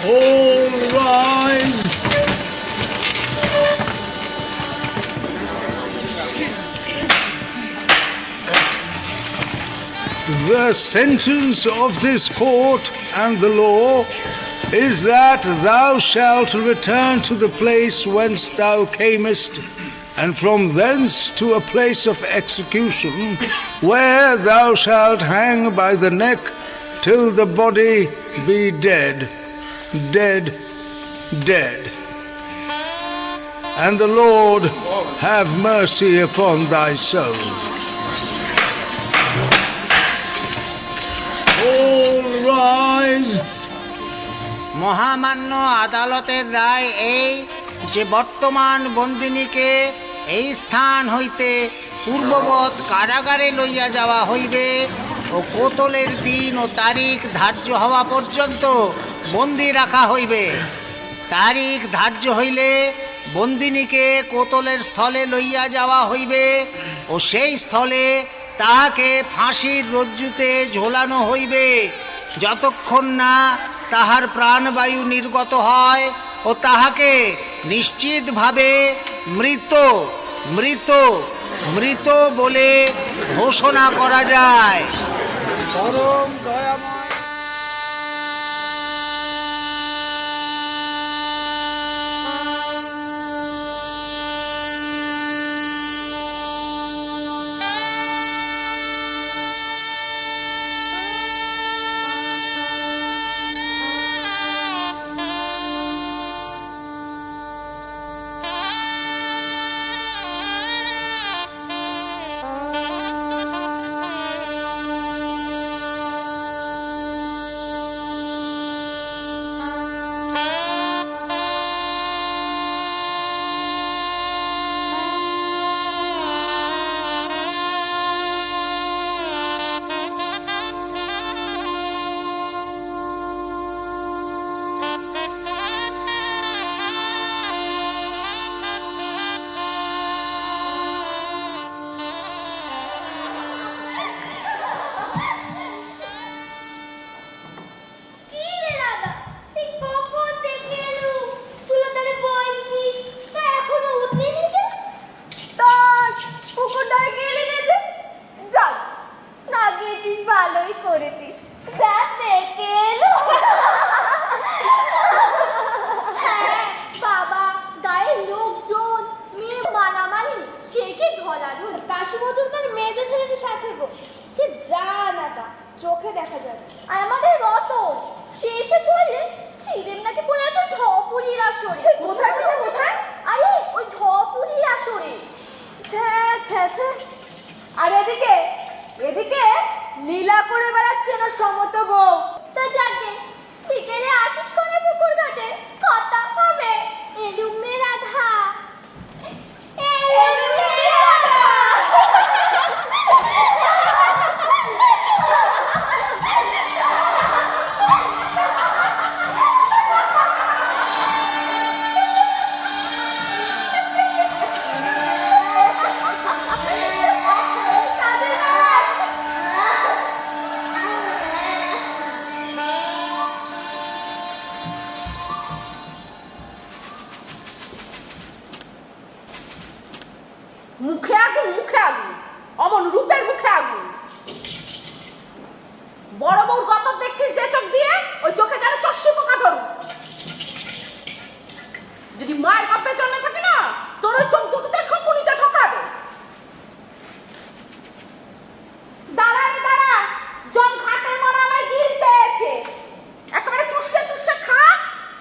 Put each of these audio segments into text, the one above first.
All rise. The sentence of this court and the law is that thou shalt return to the place whence thou camest, and from thence to a place of execution, where thou shalt hang by the neck till the body be dead, dead, dead. And the Lord have mercy upon thy soul. All rise. মহামান্য আদালতের রায় এই যে বর্তমান বন্দিনীকে এই স্থান হইতে পূর্ববৎ কারাগারে লইয়া যাওয়া হইবে ও কোতলের দিন ও তারিখ ধার্য হওয়া পর্যন্ত বন্দি রাখা হইবে। তারিখ ধার্য হইলে বন্দিনীকে কোতলের স্থলে লইয়া যাওয়া হইবে ও সেই স্থলে তাহাকে ফাঁসির রজ্জুতে ঝোলানো হইবে যতক্ষণ না তাহার প্রাণবায়ু নির্গত হয় ও তাহাকে নিশ্চিতভাবে মৃত মৃত মৃত বলে ঘোষণা করা যায়। পরম দয়াময় চোখে দেখা যায়। আর আমাদের রতন সে এসে বললে ছিদেম নাকি পড়ে আছে ঢপুলির আসরে। কোথায় কোথায় কোথায়? আরে ওই ঢপুলির আসরে। ছ্যা ছ্যা ছ্যা। আর এদিকে এদিকে লীলা করে বেড়াচ্ছে না সমত বউ। তা যাকে বিকেলে আসিস কোনে পুকুর ঘাটে কথা হবে। এলুম রে রাধা, এলুম রে রাধা। মুখে আগুন, মুখে আগুন, অমন রূপের মুখে আগুন। বড় বউর গতর দেখছিস যে চোখ দিয়ে, ওই চোখে যেন চশি পোকা ধরুক। যদি মায়ের বাপে জন্মে থাকে না, তোর ওই চোখ দুটোতে শকুনিতে ঠকাবে। দাঁড়া রে দাঁড়া, জম ঘাটের মনে আমায় গিলতে এসে একেবারে চুষে চুষে খা,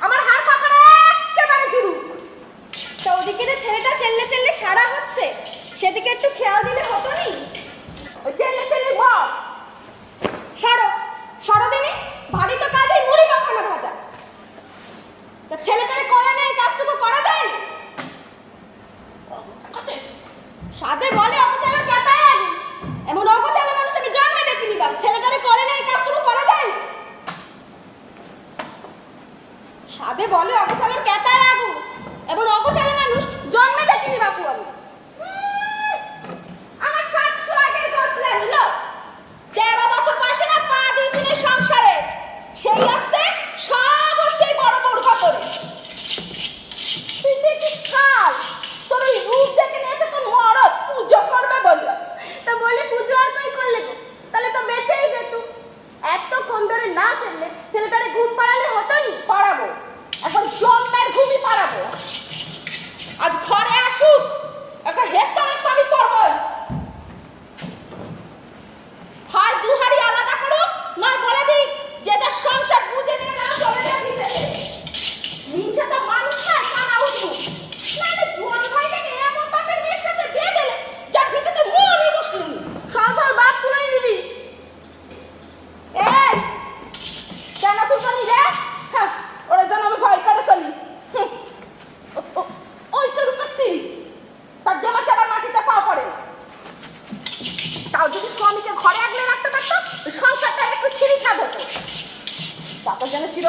আমার হাড় পাখানে একেবারে জুড়ুক। তা ওদিকে যে ছেলেটা চেল্লে চেল্লে সারা হচ্ছে, সেদিকে একটু খেয়াল দিলে হতো নি? ওই চেল্লে চেল্লে বল সরো সরো দিনি, ভারী তো কাজেই মুড়ি মাখানো ভাজা। তা ছেলেটারে কোলে নেই কাজটুকু করা যায় না। সাদে বলে অগোচালো কেতায় আনি, এমন অগোচালো মানুষ আমি জন্মে দেখিনি বাপ। ছেলেটারে কোলে নেই কাজটুকু করা যায় না। সাদে বলে অগোচালোর কেতায় আগু, এমন অগোচালো মানুষ জন্মে দেখিনি বাপু আমি। আমার 700 আগের গছলা নিল, 13 বছর বয়সে না পা দিয়েছিল সংসারে, সেই আসতে সব সেই বড়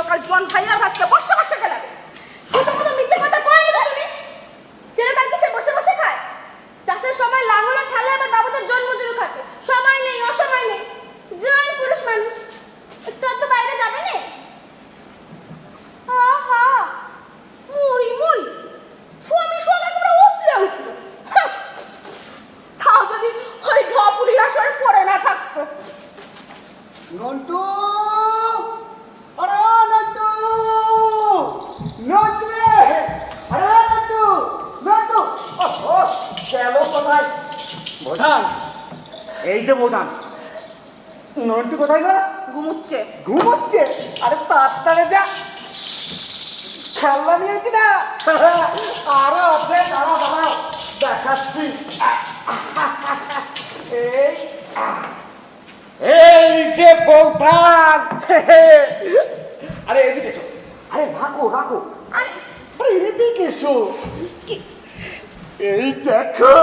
চিরকাল জন ভাইয়ার ভাতকে বসে বসে গেলাবে। শুধু মতো মিথ্যে কথা কয়নি তো তুমি? চিরকাল কি সে বসে বসে খায়? চাষের সময় লাঙল আর ঠালে আবার বাবুদের জন্ম মজুরি খাটে, সময় নেই অসময় নেই। জন পুরুষ মানুষ একটু তো বাইরে যাবে না। আহা মুড়ি মুড়ি স্বামী সোনা করে উঠলে উঠলো। তাও যদি ওই ঢপুলির আসরে পড়ে না থাকতো। নন্টু, আরে নন্টু, নন্টু রে, আরে নন্টু, নন্টু, ওহো, গেল কোথায়? বোধান, এই যে বোধান, নন্টু কোথায় গো? ঘুমুচ্ছে। ঘুমোচ্ছে? আরে তাড়াতাড়ি যা, খেলনা নিয়েছি না। আরে আছে, দাঁড়া দাঁড়া, দেখাচ্ছি। এই এই যে বৌঠান, আরে এদিকে এসো। আরে রাখো রাখো, আরে এদিকে এসো। এই দেখো,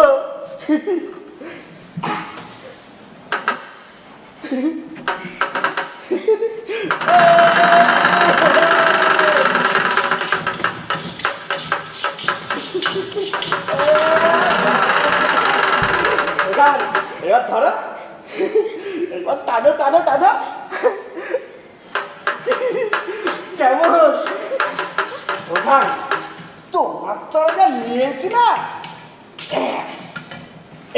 এবার ধরো, এবার টানো টানো টানো। কেমন ওখান তোমার তো নিয়েছি না।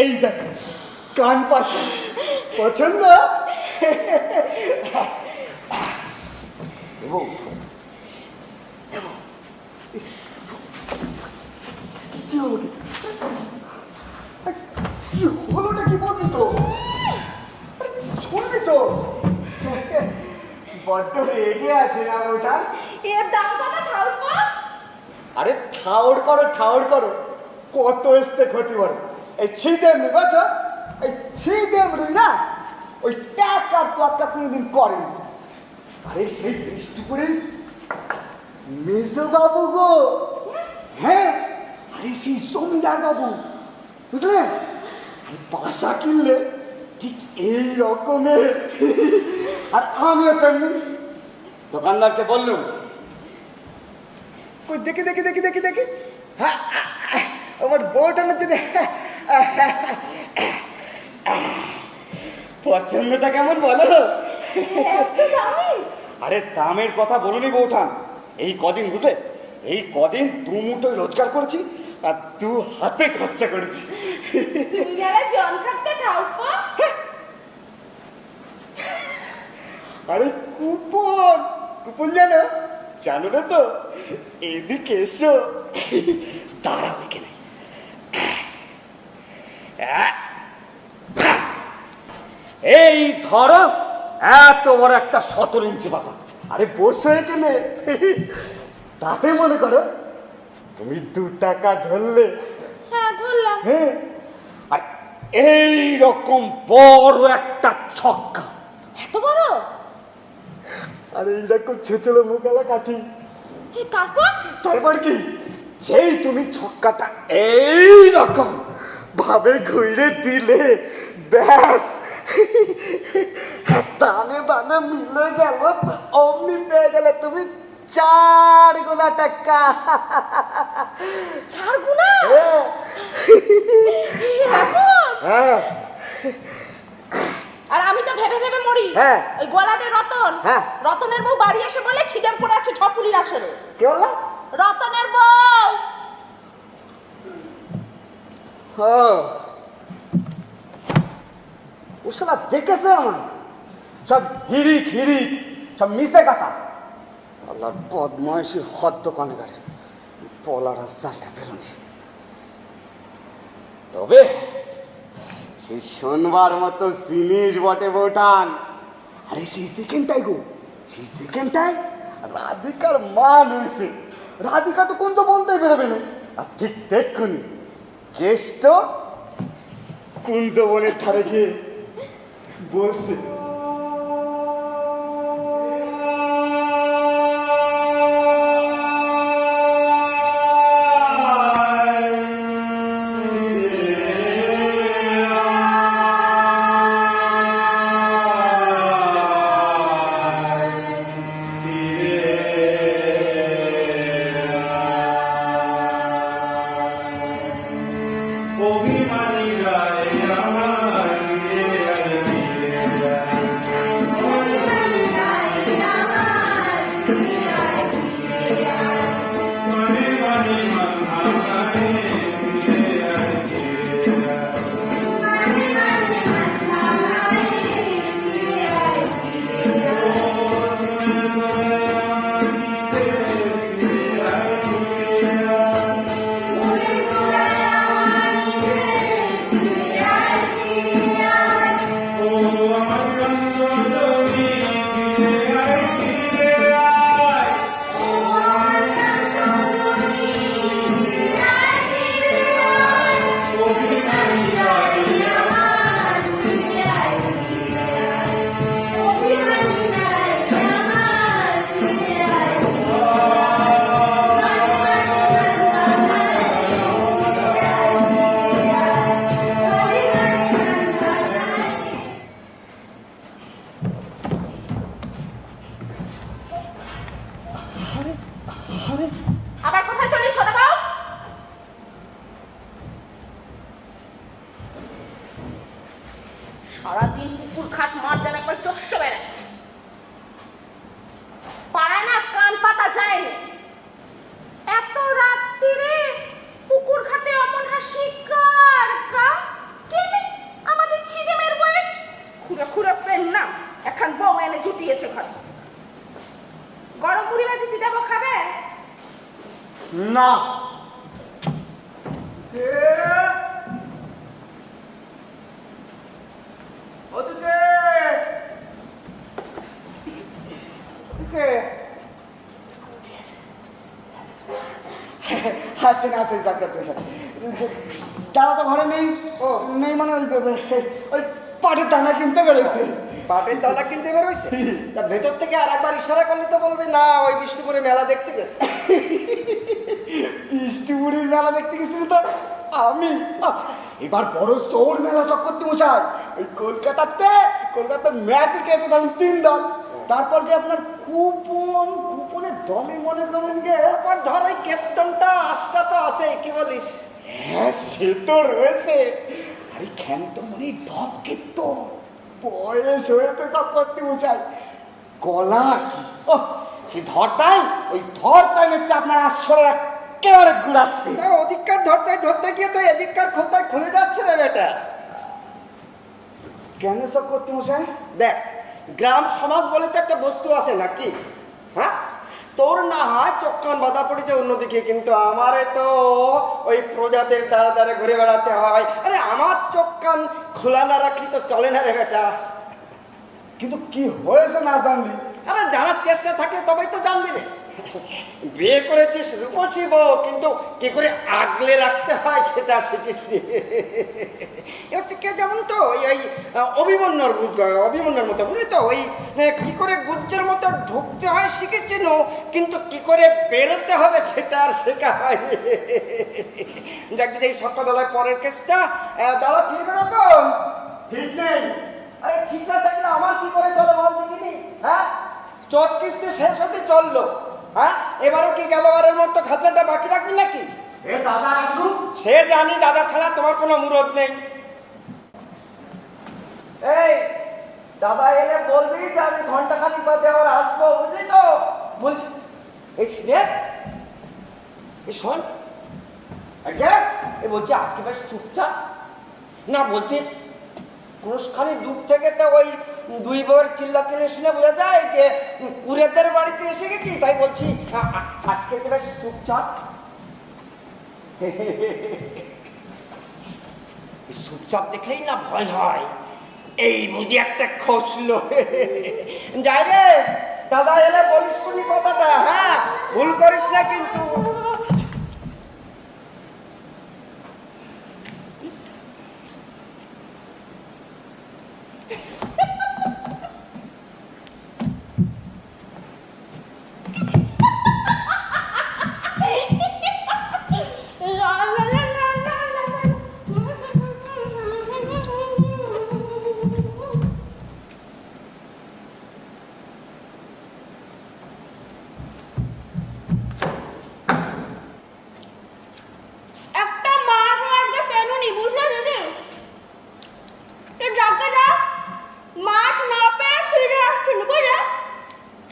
এই দেখো কান পাশে, পছন্দ? এবং কি হলোটা কি বলবি তো? শুনবি তো? বড্ড রেগে আছে না ওটা? এর দাম কত ঠাউর পা? আরে ঠাউর করো, কত এসতে ক্ষতি করে। এই ছিদেম নি বুঝছো, এই ছিদেম রুই না, ওই টাকার তোয়াক্কা কোনোদিন করেনি। আরে সেই বৃষ্টিপুরে মেজো বাবু গো, হ্যাঁ, আরে সেই জমিদার বাবু, বুঝলেন? আরে বাসা কিনলে ঠিক এই রকমের। আর আমিও তেমনি দোকানদারকে বললুম, দেখি দেখি দেখি দেখি দেখি, হ্যাঁ আমার বউটানোর যদি পছন্দটা কেমন বলো? আরে দামের কথা বলুনি বউঠান, এই কদিন বুঝলে, এই কদিন দু মুঠোই রোজগার করেছি আর দু হাতে খরচা করেছি। জন থাকতে ঠাউর পা? আরে কুপন, কুপন জানো? জানো না তো? এদিকে এসো, দাঁড়াও এখানে। এই ধরো এত বড় একটা 17 ইঞ্চি পাতা। আরে বসো এখানে, তাতে মনে করো তুমি 2 টাকা ধরলে, হ্যাঁ ধরলাম। হ্যাঁ, আর এই রকম বড় একটা ছক্কা। এত বড়? আর এইরকম ছেচলো মুখালা কাঠি। এই কাপা? তারপর কি, যেই তুমি ছক্কাটা এই রকম ভাবে ঘুরে দিলে, ব্যাস দানে দানে মিলে গেল, তো অমনি পেয়ে গেলে তুমি 4 গুণা টাকা। 4 গুণা? হ্যাঁ। আর আমি তো ভেবে ভেবে মরি। হ্যাঁ। ওই গলাতে রতন, হ্যাঁ, রতনের বউ বাড়ি এসে বলে ছিদাম পড়ে আছে ঢপুলির আসরে। কে বললা? রতনের বউ। ও শালা দেখেছে আমার সব হিরিক হিরিক, সব মিশে কথা। আল্লাহর বদমাইশির হদ্দ কানে গাড়ি পলার জায়গা বেরোনি। তবে সেই শোনবার মতো জিনিস বটে বউঠান। আরে সেই সেকেন্ডটাই গো, সেই সেকেন্ডটাই রাধিকার মান হয়েছে। রাধিকা তো কোন তো বলতেই বেরোবে না। আর ঠিক দেখুন কেষ্ট কুঞ্জবনের ধারে গিয়ে বলছে, যায়নি। এত রাত্রিরে পুকুর ঘাটে অমন হাসি কার কা কেনে আমাদের ছিদেমের বয়ে খুঁড়ে খুঁড়ে পেন না এখন বউ এনে জুটিয়েছে ঘরে। গরম মুড়ি ভাজি দেবো, খাবে? না। হাসেন হাসেন চাকরাতে দাদা তো ঘরে নেই। ও নেই মানে ওই পাটের দানা কিনতে বেরোইছে। পাটের দানা কিনতে বেরোইছে? তা ভেতর থেকে আর একবার ইশারা করলে তো বলবে না ওই বিষ্ণুপুরে মেলা দেখতে গেছে। বিষ্ণুপুরের মেলা দেখতে গেছিল তো আমি। এবার বড় সৌর মেলা চক্করতি মশাই। ওই কলকাতা ম্যাচ খেয়েছে তখন 3 দল। তারপর যে আপনার কুপনের দমে মনে করেন গে তারপর ধর ওই কেতনটা আশটা তো আছে, কি বলিস? হ্যাঁ সে তো রয়েছে। আরে খ্যান্ত মানে ঢপ কীর্তন বয়স হয়েছে চক্রবর্তী মশাই। গলা কি ও সে ধরতাই এসছে আপনার আসলে একেবারে ঘুরাচ্ছে। না ওদিককার ধরতে গিয়ে তো এদিককার খোঁপায় খুলে যাচ্ছে রে বেটা। কেন চক্রবর্তী মশাই? দেখ, গ্রাম সমাজ বলে তো একটা বস্তু আছে নাকি? হ্যাঁ, তোর না হয় চোখ কান বাঁধা পড়েছে অন্যদিকে, কিন্তু আমারে তো ওই প্রজাদের দ্বারা দ্বারা ঘুরে বেড়াতে হয়। আরে আমার চোখ কান খোলা না রাখলি তো চলে না রে বেটা। কিন্তু কি হয়েছে না জানলি? আরে জানার চেষ্টা থাকলে তবেই তো জানবি রে। বিয়ে করেছিস রূপসী বউ, কিন্তু কি করে আগলে রাখতে হয় সেটা শিখিস নি। হচ্ছে কে যেমন তো এই অভিমন্যুর মতো বুঝলি তো, ওই কি করে গুজ্জের মতো ঢুকতে হয় শিখেছি নো, কিন্তু কি করে বেরোতে হবে সেটা আর শেখা হয়নি। যাক, এই সকালবেলায় পরের কেসটা দাদা ফিরবে রকম ঠিক নেই। আরে ঠিক না থাকলে আমার কি করে চলো বল দেখিনি? হ্যাঁ, 34 শেষ হতে চললো। হ্যাঁ, এবারও কি গেলবারের মতো খাঁচাটা বাকি রাখবি নাকি? এ দাদা আসুন। সে জানি, দাদা ছাড়া তোমার কোনো মুরদ নেই। এই দাদা এলে বলবি যে আমি ঘন্টা খানিক বাদে আবার আসবো, বুঝলি তো? বলছি এই সিনেপ এই শোন এ বলছি আজকে বেশ চুপচাপ না, বলছি কোষখানি দূর থেকে তো ওই 2 বউয়ের চিল্লাচিল্লি শুনে বোঝা যায় যে কুরেদের বাড়িতে এসে গেছি, তাই বলছি আজকে তো বেশ চুপচাপ। চুপচাপ দেখলেই না ভয় হয়। এই বুঝি একটা খসলো। যাই রে, দাদা এলে বলিস কোনি কথাটা। হ্যাঁ, ভুল করিস না কিন্তু।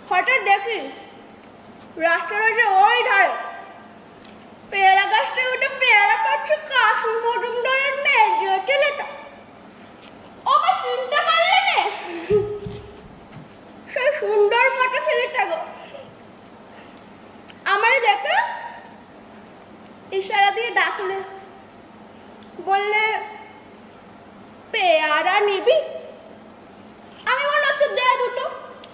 হঠাৎ দেখি রাস্তার ওই ধারে পেয়ারা গাছটা উঠে পেয়ারা পাচ্ছে কাশি মজুমদারের মেয়ে ছেলেটা। ওকে চিনতে পারলে না? সেই সুন্দর মতো ছেলেটা গো। আমারে দেখে ইশারা দিয়ে ডাকলে, বললে পেয়ারা নিবি? আমি বললাম হচ্ছে দে দুটো।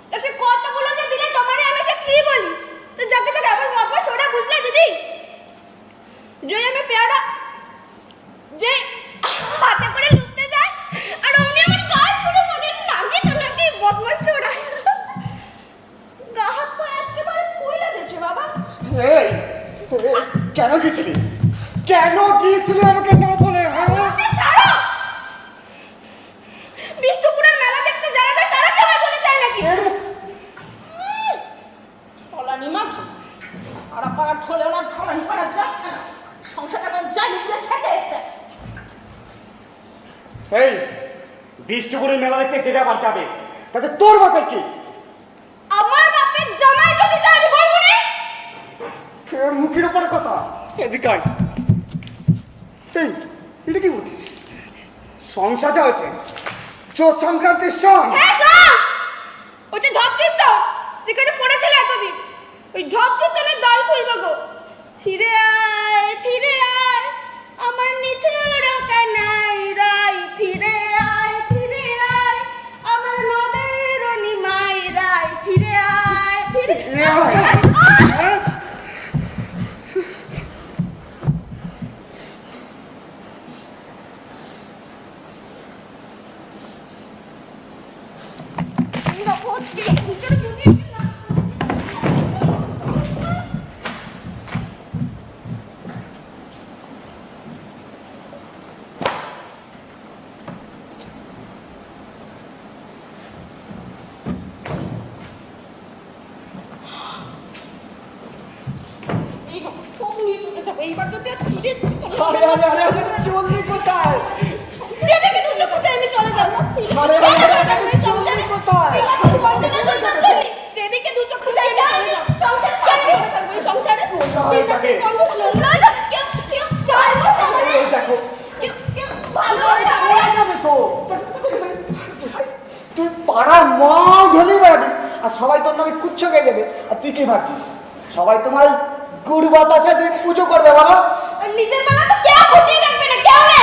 তা সে কতগুলো যে দিলে তোমারে আমি সে কি বলি? তো যাকে যাকে আমার বাবা সোনা বুঝলে দিদি, যে আমি পেয়ারা যে হাতে করে লুকতে যায় আর অমনি আমার গাল ছুড়ে মনে নাকি তো নাকি বদমাশ ছোড়া গা হাত পা একেবারে কইলা দিচ্ছে বাবা। এই কেন গিয়েছিলি? আমাকে না বলে? ছাড়ো, বিষ্ণুপুরের মেলা দেখতে যারা যায় তারা কি আমায় বলে যায় নাকি? ফলানি মাগি আর পাড়া ঠলে না ঠলানি পাড়া যাচ্ছে না, সংসারটা জানি পুরো খেতে এসছে। এই বিষ্ণুপুরের মেলা দেখতে যে যাবার যাবে, তাতে তোর বাপের কি? আমার বাপের জামাই যদি যায় আমি বলবো না। এদিকে আয়। এই এটা কি বলছিস? সং সাজা হয়েছে, চোর সংক্রান্তির সং। হ্যাঁ শোন, ওই যে ঢপ কীর্তন যেখানে পড়েছিল এতদিন, ওই ঢপ কীর্তনের দল খুলবো গো। ফিরে আয় আমার নিঠুর কানাই রাই, ফিরে আয় আমার নদের নিমাই রাই, ফিরে আয় এইবার যদি আর ফিরে আরে আরে আরে আরে চললি কোথায়? যেদিকে দুটো কোথায় আমি চলে যাবো। আরে আরে আরে চললি কোথায়? যেদিকে দুটো কোথায় যাই সংসার করবো, এই সংসারে এই দেখো যাবে তো। তুই পাড়ার মা ধনী বাড়ি আর সবাই তোর নামে কুচ্ছ খেয়ে যাবে, আর তুই কি ভাবছিস সবাই তোমার গুড় বাতাসে তুই পুজো করবে বলো? নিজের বেলা তো কেউ খতিয়ে দেখবে না, কেউ না।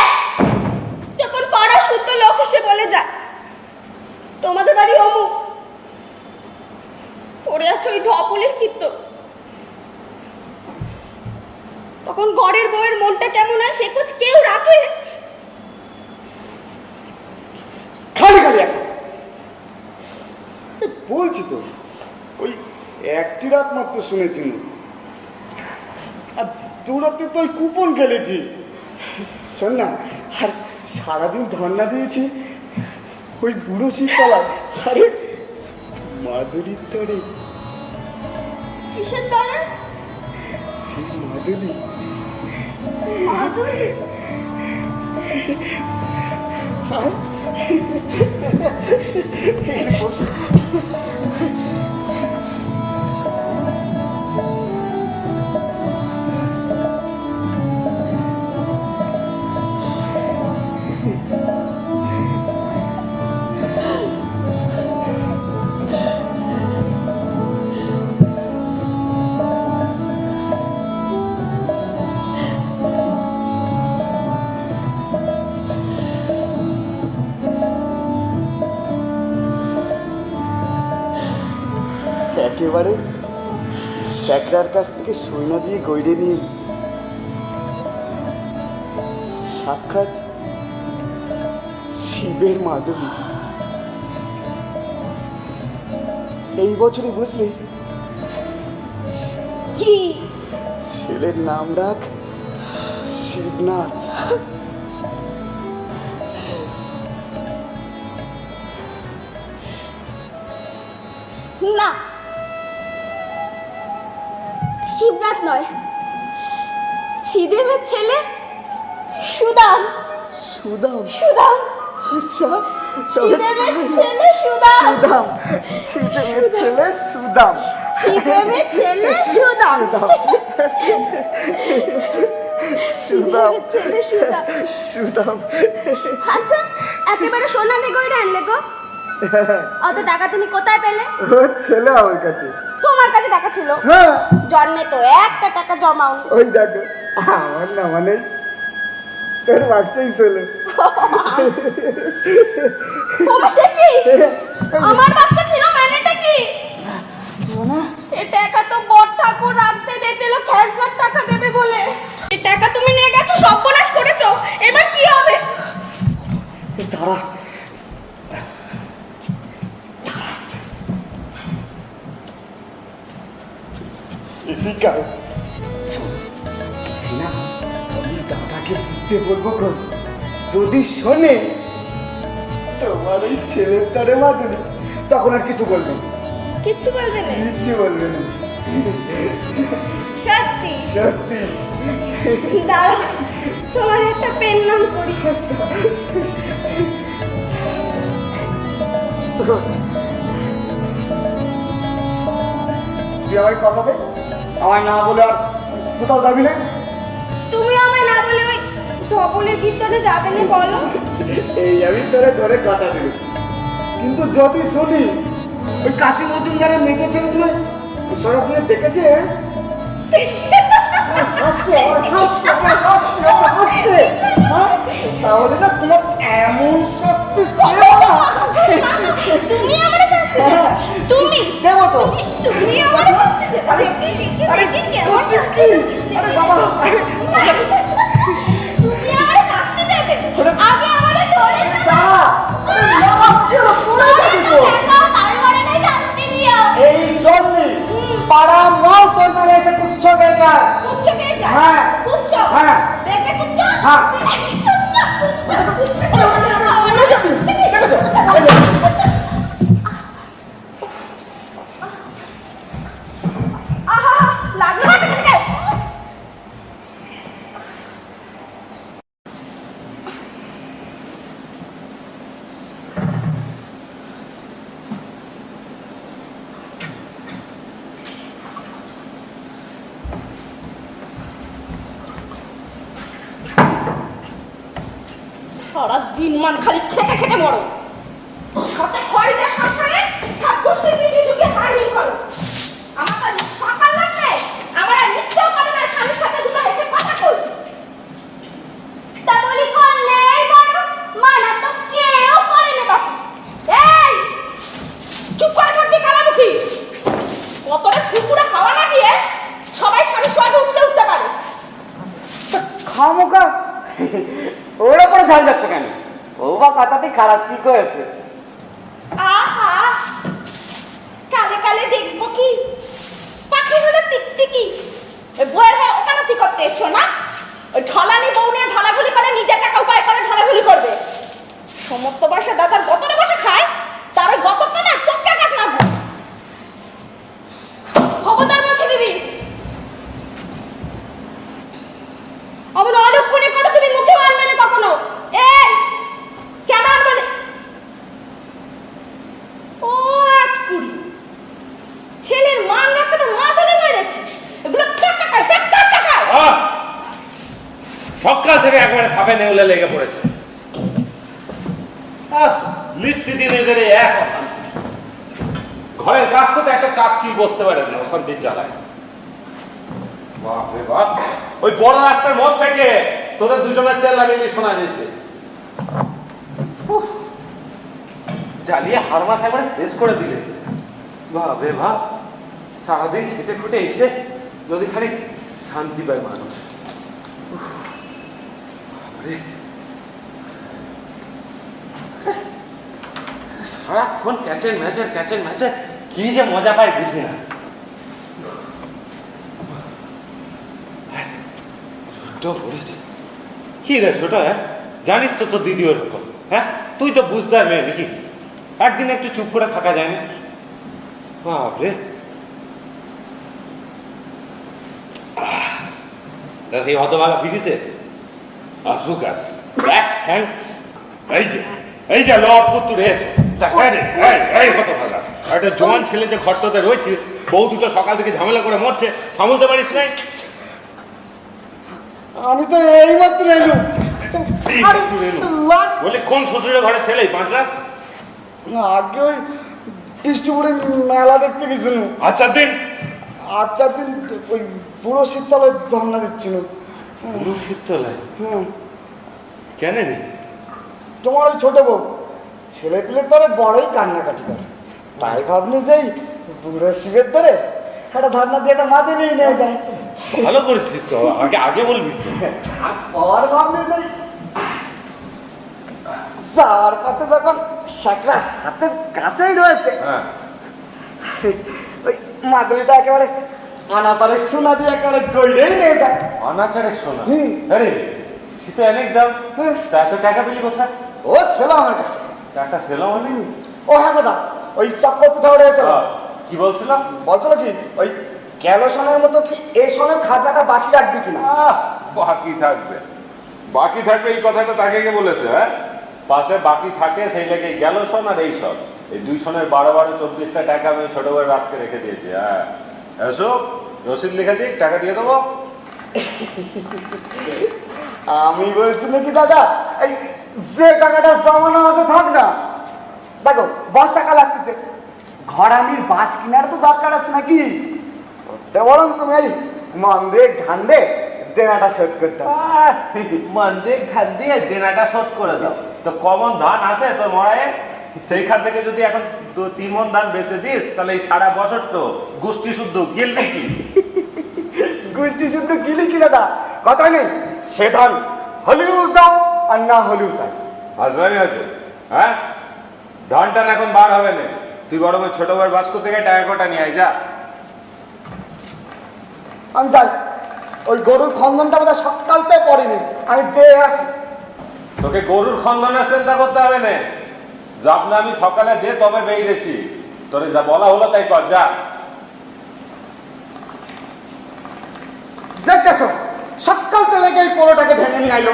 যখন পাড়া শুদ্ধ লোক এসে বলে যায় তোমাদের বাড়ি অমুক, পড়ে আছে ওই ঢপুলির কীর্তন, তখন ঘরের বউয়ের মনটা কেমন হয় সে খোঁজ কেউ রাখে? খালি খালি এক কথা। বলছি তো ওই একটি রাত মাত্র শুনেছি, আর দৌড়াতে তো ওই কুপন খেলেছি। শোন না, আর সারাদিন ধর্ণা দিয়েছি ওই বুড়ো শীততলায়। আরে মাধুরীর তরে, কিসের দ্বারা? সেই মাধুরী। মাধুরী? একেবারে স্যাকরার কাছ থেকে সৈনা দিয়ে গৈড়ে নিয়ে সাক্ষাৎ শিবের মাধুরী। এই বছরে বুঝলি কি ছেলের নাম রাখ শিবনাথ। না, শিবনাথ নয়, ছিদেমের ছেলে সুদাম। সুদাম? সুদাম, আচ্ছা, ছিদেমের ছেলে সুদাম। সুদাম, ছিদেমের ছেলে সুদাম। ছিদেমের ছেলে সুদাম। সুদাম, ছিদেমের ছেলে সুদাম। সুদাম। আচ্ছা, একেবারে সোনা দিয়ে গয়না আনলে গো? অত টাকা তুমি কোথায় পেলে? ও ছেলে আমার কাছে। তোমার কাছে টাকা ছিল? হ্যাঁ, জন্মে তো একটা টাকা জমাওনি। ওই দেখো আমার না মানে তোর বাক্সই ছিল। বাবা সে কি? আমার বাচ্চা ছিল মানেটা কি? সে টাকা তো বড় ঠাকুর রাখতে দিয়েছিল খেজনার টাকা দেবে বলে। এই টাকা তুমি নিয়ে গেছো, সর্বনাশ করেছো, এবার কি হবে? দাঁড়া, এদিকে আয়। শোন, সিনা, আমি দাদাকে বুঝতে বলবো কোন, যদি শোনে তোমার এই ছেলের তারে মাধুরী, তখন আর কিছু বলবে না। কিচ্ছু বলবে না? কিচ্ছু বলবে না, সত্যি? সত্যি। দাঁড়াও, তোমার একটা পেন নাম করি। তুই আমায় কথা দে, আমায় না বলে আর কোথাও যাবি না। তুমি আমায় না বলে ওই ধবলের কীর্তনে যাবে না বলো? এই আমি তোরে ধরে কথা দিই, কিন্তু যদি শুনি ওই কাশি মজুমদারের মৃত ছেলে তোমায় ইশারা দিয়ে ডেকেছে, হাসছে তাহলে না তোমার এমন শক্তি তুমি আমারে শাস্তি দেবে? তুমি দেবো তো। তুমি আমারে শাস্তি দেবে? আরে করছিস কি? আরে বাবা তুমি আমারে শাস্তি দেবে? আগে আমারে ধরে দাঁড়া, এই জন্যই পাড়া মাও তোর মানে এসে তুচ্ছ বেকার। হ্যাঁ। হ্যাঁ। হ্যাঁ। সারা দিন মান খালি খেতে খেতে মরো, সাথে খড়িদের সংসারে সাত গোষ্ঠীর মিলিয়ে ঝুঁকে হারহিল করো। আমার তো সকাল লাগছে, আমার আর নিত্যও করে না স্বামীর সাথে দুটো হেসে কথা কই। তা বলি করলেই বড়, মানা তো কেউ করে না বাকি। এই চুপ করে থাকবি কালামুখী, কতটা ফুকুরে খাওয়া না দিয়ে সবাই স্বামীর সঙ্গে উঠতে পারে। খামোকা ওর উপরে ঝাল যাচ্ছে কেন? ও বা কথাতেই খারাপ কি করেছে? আহা, কালে কালে দেখবো কি পাখি হলো টিকটিকি, ওই ভয়ের হয়ে ওকালতি করতে এসছো না? ওই ঢলানি বউ নিয়ে ঢলাঢুলি করে নিজের টাকা উপায় করে ঢলাঢুলি করবে। সমস্ত বয়সে দাদার গতরে বসে খায়, তার ওই গতটা না টপকে কাজ না খবরদার বলছি দিদি, আমার অলক্ষণে করে তুমি মুখে আনবে না কখনো। এই কেন আনবে না? ও আটকুড়ি, ছেলের মান রাখতে তো মা ধরে মেরেছিস, এগুলো টাকায় টাকায়। সকাল থেকে একবারে সাপে নেউলে লেগে পড়েছে। লিখতে দিন এদের এক অশান্তি, ঘরের কাজ তো একটা চাকরি বসতে পারে না, অশান্তির জ্বালায়। বাপরে বাপ, ওই বড় রাস্তার মধ্যে থেকে তোদের দুজনের চেল্লামিল্লি শোনা যাচ্ছে। জ্বালিয়ে হারমাস একবারে শেষ করে দিলে। বাপরে বাপ, সারাদিন খেটে খুটে এসে যদি খালি শান্তি পায় মানুষ। সারাক্ষণ ক্যাচের ম্যাচের কি যে মজা পায় বুঝি না। কি রে ছোট, জানিস তো তোর দিদি ওরকম, হ্যাঁ তুই তো বুঝতে মেয়ে নাকি, একদিন একটু চুপ করে থাকা যায় না? বাপরে, সেই হতভাগা ফিরিছে, আসুক আছে এক ঠ্যাং, এই যে লব পুত্তু রয়েছে, হতভাগা একটা জোয়ান ছেলে যে ঘরটাতে রয়েছিস, বউ দুটো সকাল থেকে ঝামেলা করে মরছে, সামলতে পারিস নাই? আমি তো এই মাত্র এলুম। বলি কোন শ্বশুরের ঘরে ছেলে? 5 লাখ আগে ওই বিষ্ণুপুরে মেলা দেখতে গেছিল। আচ্ছা দিন ওই পুরো শীততলায় ধর্ণা দিচ্ছিল। পুরো শীততলায়? হুম। কেন রে? তোমার ওই ছোট বউ ছেলে পেলে তোরে বড়ই কান্নাকাটি করে, তাই ভাবনি যে বুড়ো শিবের ধরে একটা ধর্ণা দিয়ে একটা মাথে নিয়ে নিয়ে যায়। ভালো করেছিস তো, আগে বলবি তো। আর ভাবনি যে চার পাতে যখন শাকরা হাতের কাছেই রয়েছে, ওই মাদুরিটা একেবারে আনাচারে সোনা দিয়ে একেবারে গইড়েই নিয়ে যায়। অনাচারে সোনা? আরে সে তো অনেক দাম। তা এত টাকা পেলি কোথায়? ও ছিল আমার কাছে। টাকা ছিল মানে? ও হ্যাঁ কথা, ওই চক্কর তো হয়েছিল। কি বলছিল? বলছিল কি ওই গেল সোনার মতো কি এই সোনার খাজাটা বাকি রাখবি কিনা। বাকি থাকবে এই কথাটা তাকে কে বলেছে? হ্যাঁ, পাশে বাকি থাকে সেই লেগে গেল সোন আর এই সব, এই 2 সোনের 12-24টা টাকা আমি ছোট বউয়ের রাখতে রেখে দিয়েছি। হ্যাঁ এসো, রসিদ লিখে দিই, টাকা দিয়ে দেবো। আমি বলছি নাকি দাদা, এই যে টাকাটা জমানো আছে থাক না। দেখো বর্ষাকাল আসতেছে, ঘরামির বাঁশ কেনার তো দরকার আছে নাকি? বরং তুমি এই মন্দে ঠান্ডে দেনাটা শোধ করতে হবে। মন্দে খান দিয়ে দেনাটা শোধ করে দাও। তো কমন ধান আছে তোর মরায়, সেইখান থেকে যদি এখন 3 মণ ধান বেচে দিস, তাহলে এই সারা বছর তো গোষ্ঠী শুদ্ধ গিলবি কি? গোষ্ঠী শুদ্ধ গিলি কি দাদা, কথা নেই। সে ধান হলেও যাও আর না হলেও তাই। আজরামি আছে, হ্যাঁ? ধান টান এখন বার হবে না, তুই বড় ওই ছোট বড় বাস্কো থেকে টাকা কটা নিয়ে আয় যা। আমি যাই, ওই গরুর খন্দনটা বোধহয় সকালতে পড়েনি, আমি দিয়ে আসি। তোকে গরুর খন্দনের চিন্তা করতে হবে না, যাব না আমি সকালে দিয়ে তবে বেরিয়েছি, তোরে যা বলা হলো তাই কর যা। দেখতেছো সকালতে লেগে এই পোলোটাকে ভেঙে নিয়ে আইলো।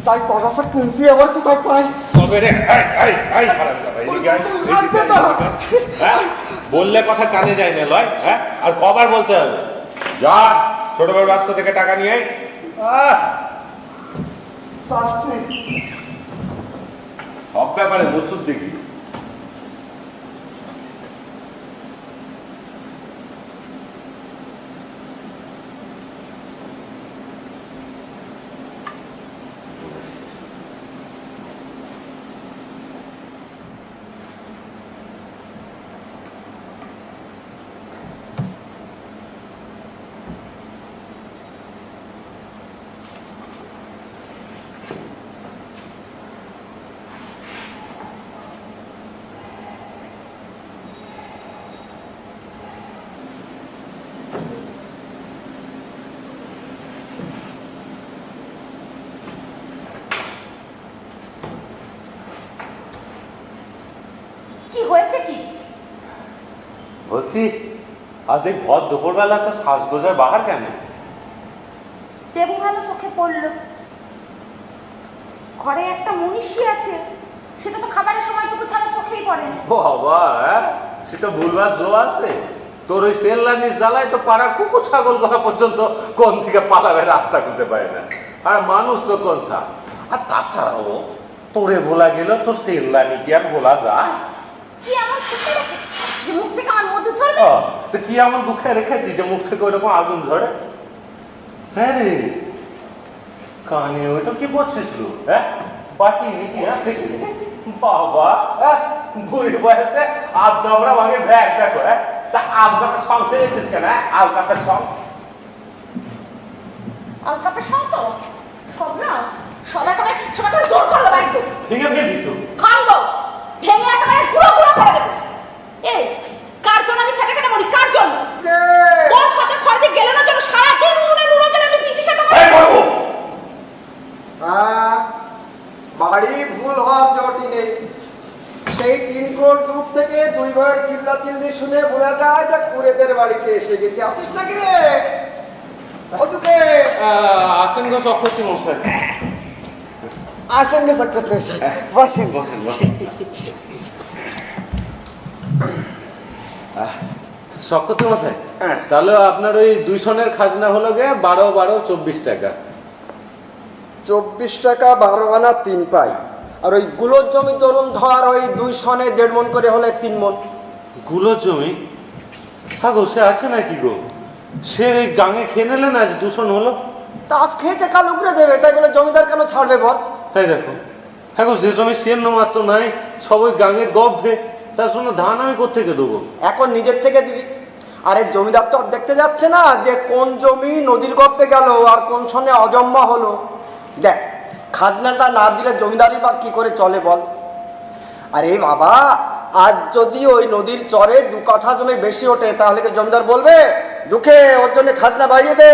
যাই কথা কিনছি আবার কোথায় পাই। তবে রে বললে কথা কানে যায় না লয়, হ্যাঁ? আর কবার বলতে হবে? যা ছোট বড় বাস্কো থেকে টাকা নিয়ে আয়। সব ব্যাপারে বস্তুর দেখি। কি হয়েছে কি? বলছি আজ এই ভর দুপুরবেলা তো সাজগোজার বাহার কেন? দেবু ভালো চোখে পড়লো, ঘরে একটা মনীষী আছে, সেটা তো খাবারের সময়টুকু ছাড়া চোখেই পড়ে না। বাবা, সেটা ভুলবার জো আছে? তোর ওই সেল্লানির জ্বালায় তো পাড়ার কুকুর ছাগল কথা পর্যন্ত কোন থেকে পালাবে রাস্তা খুঁজে পায় না। আর মানুষ তো কোন সা। আর তাছাড়াও তোরে ভোলা গেল, তোর সেল্লানি কি আর ভোলা যায়? কি আমার চোখে রেখেছি যে মুখ থেকে আমার মধু ঝরবে? তো কি এমন দুঃখে রেখেছি যে মুখ থেকে ওইরকম আগুন ঝরে? হ্যাঁ রে, কানে ওইটা কি পড়ছিস? হ্যাঁ, বাটি নাকি? বাবা, বুড়ি বয়সে আবদামরা ভাঙে ব্যাগ দেখো। হ্যাঁ, তা আলকাপে সং সেরেছিস কেন? আলকাপের সং, আলকাপের সং তো সব না, সবাই করে দূর করলো বাইক ভেঙে ফেলবি তো। ভাঙবো, ভেঙে একেবারে গুঁড়ো গুঁড়ো করে দেবো। এই কার জন্য আমি খেটে খেটে মরি? কার জন্য? তোর সাথে খরচে গেল না জন্য সারাদিন উনুনে নুনো গেলে আমি পিটির সাথে বাড়ি ভুল হওয়ার জটি নেই। সেই 3 ক্রোড় দূর থেকে 2 ভাইয়ের চিল্লা চিল্লি শুনে বোঝা যায় যে কুড়েদের বাড়িতে এসে গেছে। আছিস নাকি রে? ওদিকে আসেন গো চক্রবর্তী মশাই। আসেন গে চক্রবর্তী মশাই, বসেন। বসেন। চক্রবর্তী মশাই, তাহলে আপনার ওই 2 সনের খাজনা হলো গে 12-12-24 টাকা। 24 টাকা 12 আনা 3 পাই। আর ওই গুলোর জমি ধরুন ধর ওই 2 সনে 1.5 মণ করে হলে 3 মণ। গুলোর জমি? হ্যাঁ গো, সে আছে নাকি গো? সে এই গাঙে খেয়ে নিলে না, আজ 2 সন হলো। তাস খেয়েছে কাল উগড়ে দেবে, তাই বলে জমিদার কেন ছাড়বে বল? হ্যাঁ দেখো, হ্যাঁ গো, যে জমি সেন্ন মাত্র নাই, সব ওই গাঙের গভে, তার জন্য ধান আমি কোত্থেকে দেবো? এখন নিজের থেকে দিবি। আরে জমিদার তো আর দেখতে যাচ্ছে না যে কোন জমি নদীর গপ্পে গেল আর কোন সনে অজম্মা হলো। দেখ, খাজনাটা না দিলে জমিদারি বা কি করে চলে বল? আরে বাবা, আজ যদি ওই নদীর চরে 2 কাঠা জমি বেশি ওঠে, তাহলে কি জমিদার বলবে দুঃখে ওর জন্য খাজনা বাড়িয়ে দে?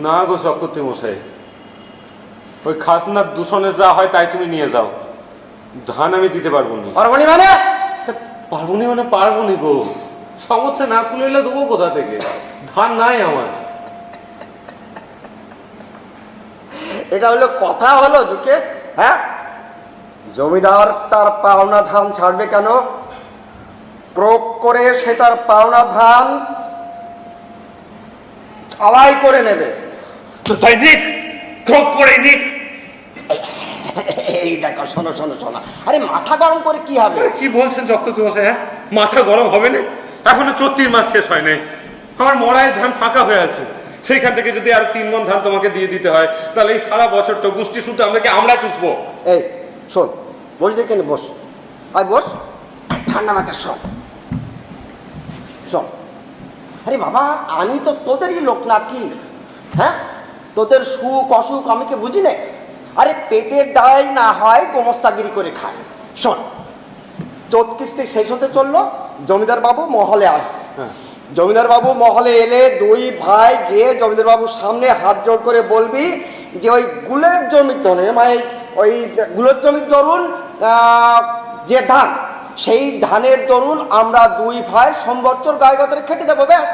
না গো চক্রবর্তী মশাই, ওই খাজনার 2 সনে যা হয় তাই তুমি নিয়ে যাও, ধান আমি দিতে পারবো না। পারবনি মানে? পারবো নি গো, সমস্যা না খুলে দেবো কোথা থেকে? ধান নাই আমার। এটা হলো কথা হলো দুঃখে? হ্যাঁ, জমিদার তার পাওনা ধান ছাড়বে কেন? প্রয়োগ করে সে তার পাওনা ধান সবাই করে নেবে। তো তাই নিক, ক্রোক করে নিক। এই দেখো, শোনো শোনো শোনো, আরে মাথা গরম করে কি হবে? কি বলছেন চক্রবর্তী মশাই? হ্যাঁ, মাথা গরম হবে না? এখনো 34 মাস শেষ হয় নাই। আমার মড়ায় ধান ফাঁকা হয়ে আছে, সেইখান থেকে যদি আর 3 মণ ধান তোমাকে দিয়ে দিতে হয়, তাহলে এই সারা বছরটা গুষ্টি শুদ্ধ আমরা চুষবো। এই শোন, বসে কেন, বস, আয় বস, ঠান্ডা মাথায় শোন শোন। আরে বাবা, আমি তো তোদেরই লোক নাকি? হ্যাঁ, তোদের সুখ অসুখ আমি কি বুঝি না? আরে পেটের দায় না হয় গোমস্তাগিরি করে খায়। শোন, চোদ্দ কিস্তি শেষ হতে চললো, জমিদার বাবু মহলে আসবে। জমিদার বাবু মহলে এলে দুই ভাই গিয়ে জমিদার বাবুর সামনে হাত জোড় করে বলবি যে ওই গুলের জমি তনে, মানে ওই গুলের জমির দরুন যে ধান, সেই ধানের দরুন আমরা দুই ভাই সম্বৎসর গায়ে গতরে খেটে যাবো, ব্যাস।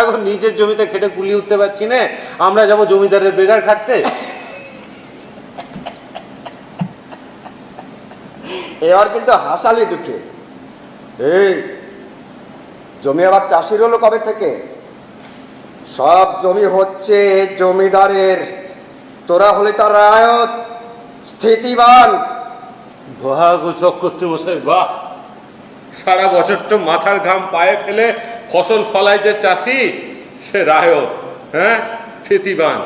এখন নিজের জমিতে খেটে কুলিয়ে উঠতে পারছি না, আমরা যাব জমিদারের বেগার খাটতে? এবার কিন্তু হাসালি দুঃখে। এই জমি আবার চাষির হলো কবে থেকে? সব জমি হচ্ছে জমিদারের, তোরা হলে তার রায়ত, স্থিতিবান। বাহ গো চক্রবর্তী মশাই, বাহ! সারা বছরটা মাথার ঘাম পায়ে ফেলে ফসল ফলায় যে চাষি, সে রায়ত, হ্যাঁ, স্থিতিবান।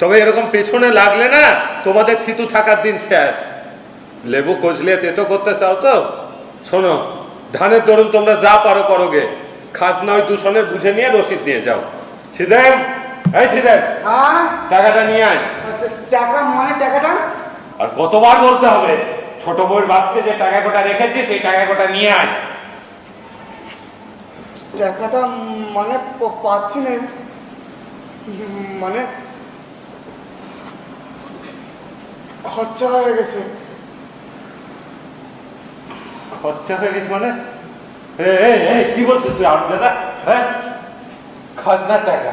তবে এরকম পেছনে লাগলে না, তোমাদের থিতু থাকার দিন শেষ। লেবু কচলিয়ে তেতো করতে চাও তো? শোনো, ধানের দরুন তোমরা যা পারো করোগে, খাজনা ওই দূষণের বুঝে নিয়ে রসিদ নিয়ে যাও। ছিদেম, এই ছিদেম, টাকাটা নিয়ে আয়। টাকা মানে টাকাটা? আর কতবার বলতে হবে? ছোট বউয়ের বাসকে যে টাকা কোটা রেখেছি, সেই টাকা কোটা নিয়ে আয়। টাকাটা মানে পাচ্ছি না, মানে খরচা হয়ে গেছে। খরচা হয়ে গেছে মানে? কি বলছিস তুই আর দাদা? হ্যাঁ, খাজনার টাকা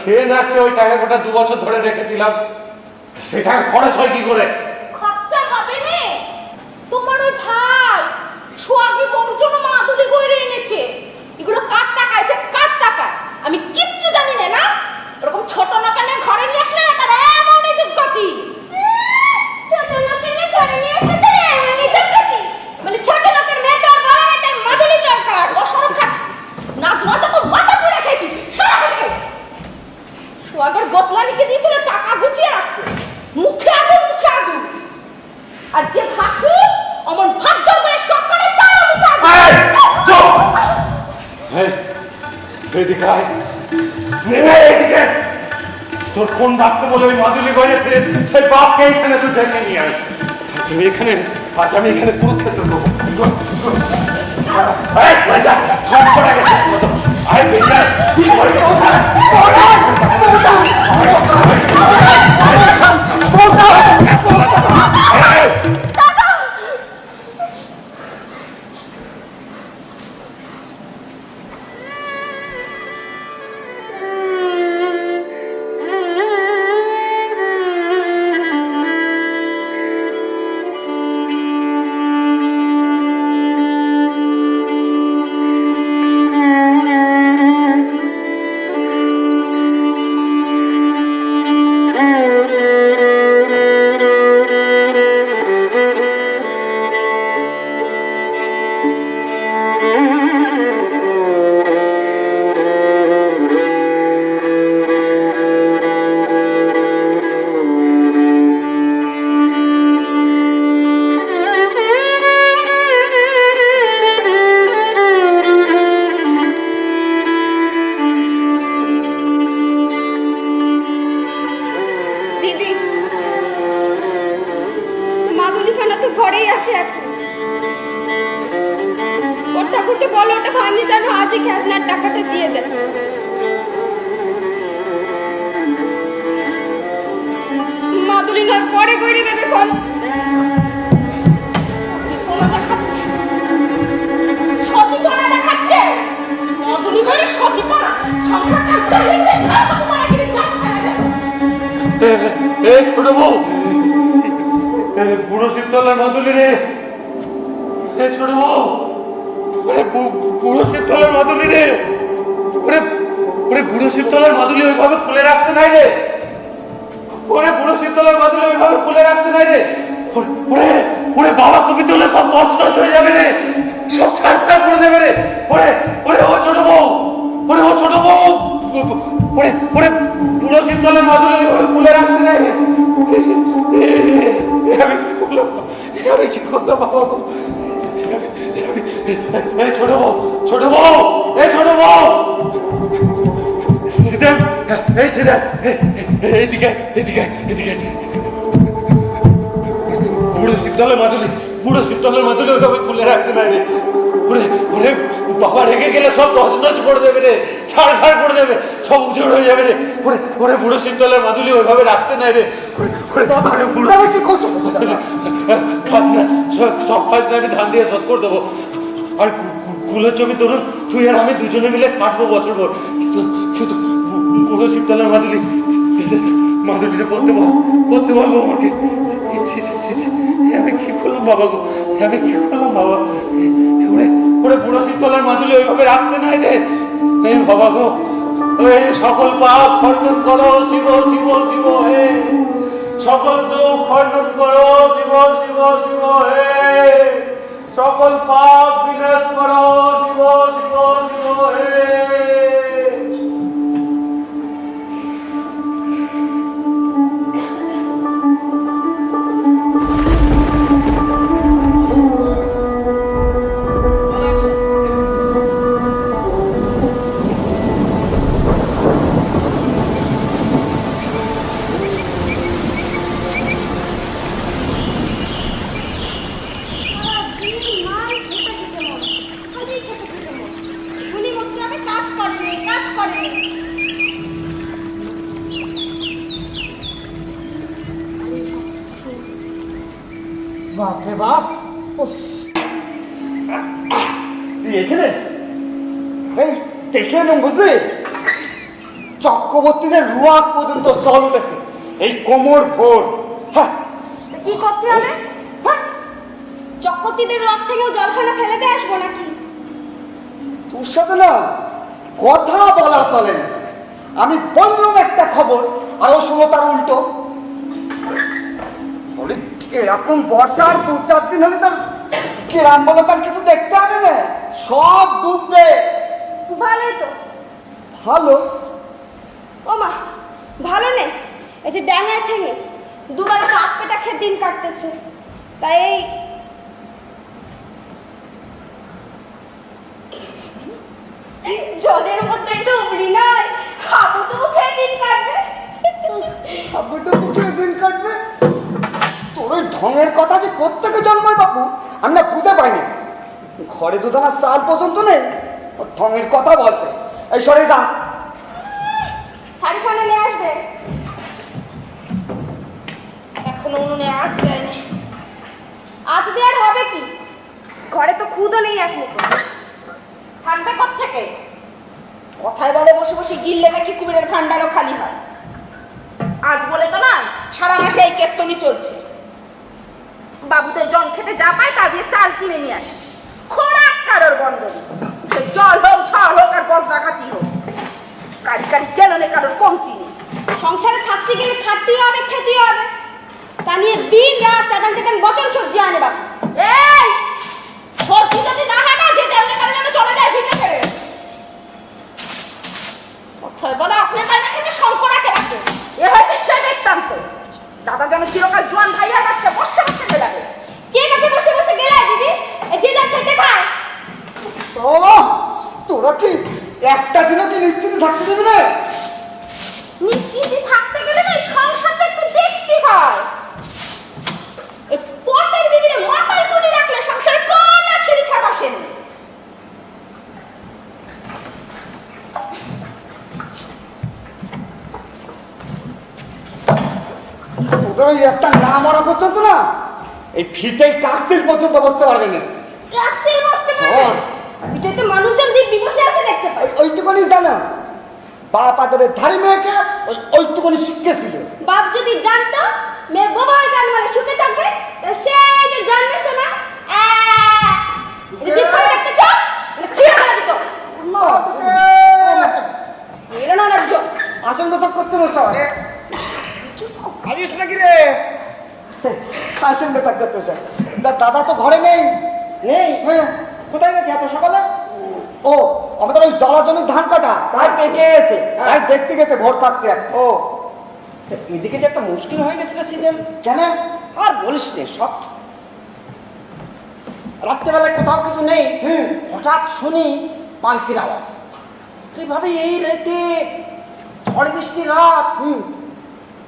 খেয়ে না খেয়ে ওই টাকা কোটা 2 বছর ধরে রেখেছিলাম, সেটা খরচ হয় কি করে? খরচা হবে না, তোমার ওই ভাই সোয়াগী বউর জন্য মাদুলি করে এনেছে। এগুলো কার টাকা? এটা কার টাকা? আমি কিচ্ছু জানি না। না, এরকম ছোট লোকের ঘরে নিয়ে আসলে না তার এমনই দুর্গতি। ছোট লোকের মেয়ে ঘরে নিয়ে আসলে তার এমনই দুর্গতি, মানে ছোট লোকের মেয়ে তো আর বলে না তার মাদুলি দরকার, অসরব খা না জোয়া তো মাথা পুড়ে খেয়েছি সারা থেকে। সোয়াগের গছলানিকে দিয়েছিল টাকা গুছিয়ে রাখতে, মুখে আগুন মুখে আগুন। আর যে ভাসু অমন ভাগ্য মেয়ে শখ করে তার মুখে আগুন। এদিকে আয়, নেমে এদিকে। তোর কোন বাপকে বলে ওই মাদুলি গড়েছে, সেই বাপকে এখানে তুই দেখে নিয়ে আয়। আজ আমি এখানে কুরুক্ষেত্র করবো। কি করবি? ঘরেই আছে এখন। ওর ঠাকুরকে বলো ওটা ভাঙি যেন আজই খাজনার টাকাটা দিয়ে দেন। মাদুলি নয় পরে কইরে দেবে কোন দেখাচ্ছে সতীপনা দেখাচ্ছে। মাদুলি করে সতীপনা সংসারটা যাচ্ছে না। এই ছোট বউ, বুড়ো শীতলার মাদুলি রে, ছোট বউ, বুড়ো শিবতলার মাদুলি রে, ওরে ওরে বুড়ো শিবতলার মাদুলি ওইভাবে খুলে রাখতে নাই রে, ওরে বুড়ো শিবতলার মাদুলি ওইভাবে খুলে রাখতে নাই রে, ওরে ওরে বাবা কবি তোলে সব নষ্ট হয়ে যাবে রে, সব ছাড়খাড় করে দেবে রে, ওরে ওরে ও ছোট বউ, ওরে ও ছোট বউ, ওরে ওরে বুড়ো শিবতলার মাদুলি ওইভাবে খুলে রাখতে নাই রে। আমি কি করলাম বাবা গো? এই ছোট বউ, ছোট বউ, এই ছোট বউ, এই ছেলে, এইদিকে এদিকে এদিকে, বুড়ো শিবতলার মাদুলি, বুড়ো শিবতলার মাদুলি ওইভাবে খুলে রাখতে নাই রে, ওরে ওরে বাবা রেগে গেলে সব নষ্ট করে দেবে রে, ছাড়খাড় করে দেবে, সব উজড় হয়ে যাবে রে, ওরে ওরে বুড়ো শিবতলার মাদুলি ওইভাবে রাখতে নাই রে, ওরে ওরে বুড়ো কি করছো? খাজনা সব খাজনা আমি ধান দিয়ে শোধ করে দেবো, আর কুলের জমি ধরুন তুই আর আমি দুজনে মিলে কাটবো বছর ভর, কিন্তু বুড়ো শিবতলার মাদুলি, মাদুলিটা করতে বলবো আমাকে, আমি কি করলাম বাবা গো, আমি কি করলাম বাবা, ওরে ওরে বুড়ো শিবতলার মাদুলি ওইভাবে রাখতে নাই রে, এই বাবা গো, এই সকল পাপ খণ্ডন করো শিব শিব শিব হে, সকল দুঃখ খণ্ডন করো শিব শিব শিব হে, সকল পাপ বিনাশ করো শিব শিব শিব হে। বাপরে বাপ, তুই এখানে? এই দেখে নুন বুঝলি, চক্রবর্তীদের রুয়াক পর্যন্ত জল উঠেছে, এই কোমর ভোর। হ্যাঁ, কি করতে হবে? চক্রবর্তীদের রথ থেকেও জলখানা ফেলে দিয়ে আসবো নাকি? তোর সাথে না কথা বলা চলে না। আমি বললাম একটা খবর আর ও শুনো তার উল্টো। এরকম বর্ষার 2-4 দিন হলে তার কিরাম বলে তার কিছু দেখতে হবে না, সব ডুববে। ভালোই তো। ভালো? ও মা, ভালো নেই। এই যে ডাঙায় থেকে দুবার কাক পেটা খেয়ে দিন কাটতেছে, তাই জলের মধ্যে ডুবলি নাই, হাবুডুবু খেয়ে দিন কাটবে। হাবুডুবু খেয়ে দিন কাটবে? তোর ওই ঢঙের কথা যে কোত্থেকে জন্মায় বাপু আমি না বুঝতে পাইনি। ঘরে দুধানা চাল পর্যন্ত নেই, ওর ঢঙের কথা বলছে। এই সরে যা, শাড়ি খানে নিয়ে আসবে। এখনো উনুনে আঁচ দেয়নি। আঁচ দেওয়ার হবে কি? ঘরে তো খুদও নেই এক মুঠো। থাকবে কোত্থেকে? কথায় বলে বসে বসে গিললে নাকি কুমিরের ভান্ডারও খালি হয়। আজ বলে তো না, সারা মাসে এই কেত্তনি চলছে। বাবুদের জন খেটে যা পায় তা দিয়ে চাল কিনে নিয়ে আসে। খোরাক কারোর বন্ধ নেই, সে জল হোক, ঝড় হোক আর বজরা কাটি হোক। কারি কারি কেননে কারোর কমতি নেই। সংসারে থাকতে গেলে খাটতেই হবে, খেতেই হবে। তা নিয়ে দিন রাত চাটান চাটান বচন সহ্যে আনে বাবু। এই সত্যি যদি না হয় না, যে জানলে কারো যেন চলে যায় ভিটে ফেলে। কথায় বলে আপনি পায় খেতে শঙ্করাকে রাখে। এ হচ্ছে সে বৃত্তান্ত। দাদা যেন চিরকাল জোয়ান ভাইয়ার বাচ্চা বসে বসে গেলাবে। কে কাকে বসে বসে গেলায় দিদি? যে যা খেতে খায়। ও তোরা কি একটা দিনও কি নিশ্চিত থাকতে দেবে না? নিশ্চিন্তে থাকতে গেলে না সংসারটা একটু দেখতে হয়। এই পটের বিবিরে মাথায় তুলে রাখলে সংসারে কোনো ছিঁড়ি ছাদ আসে না। তোদের ওই একটা না মরা পর্যন্ত না এই ফিটেই কাকসিল পর্যন্ত বসতে পারবে না। কাকসিল বসতে পারবে? এটাতে মানুষজন দিব্যি বসে আছে দেখতে পাই। ওইটুকুনি জানো, বাপ আদরের ধারে মেয়েকে ওইটুকুনি শিখেছিল। বাপ যদি জানতো মেয়ে বোবা হয়ে জন্মালে সুখে থাকবে, সেই যে জন্মের সময় জিপ করে দেখতেছ, মশাই। আরিস নাকি রে? আসেন না সাক্ষাৎ মশাই। দাদা তো ঘরে নেই। নেই? হ্যাঁ, কোথায় গেছে এত সকালে? ও আমাদের ওই জলা জমির ধান কাটা তাই পেকে এসে তাই দেখতে গেছে ভোর থাকতে একটা। ও এদিকে যে একটা মুশকিল হয়ে গেছিল সিজন। কেন? আর বলিস নে, সব রাত্রেবেলায় কোথাও কিছু নেই, হঠাৎ শুনি পালকির আওয়াজ। এইভাবে এই রাতে ঝড় বৃষ্টি রাত,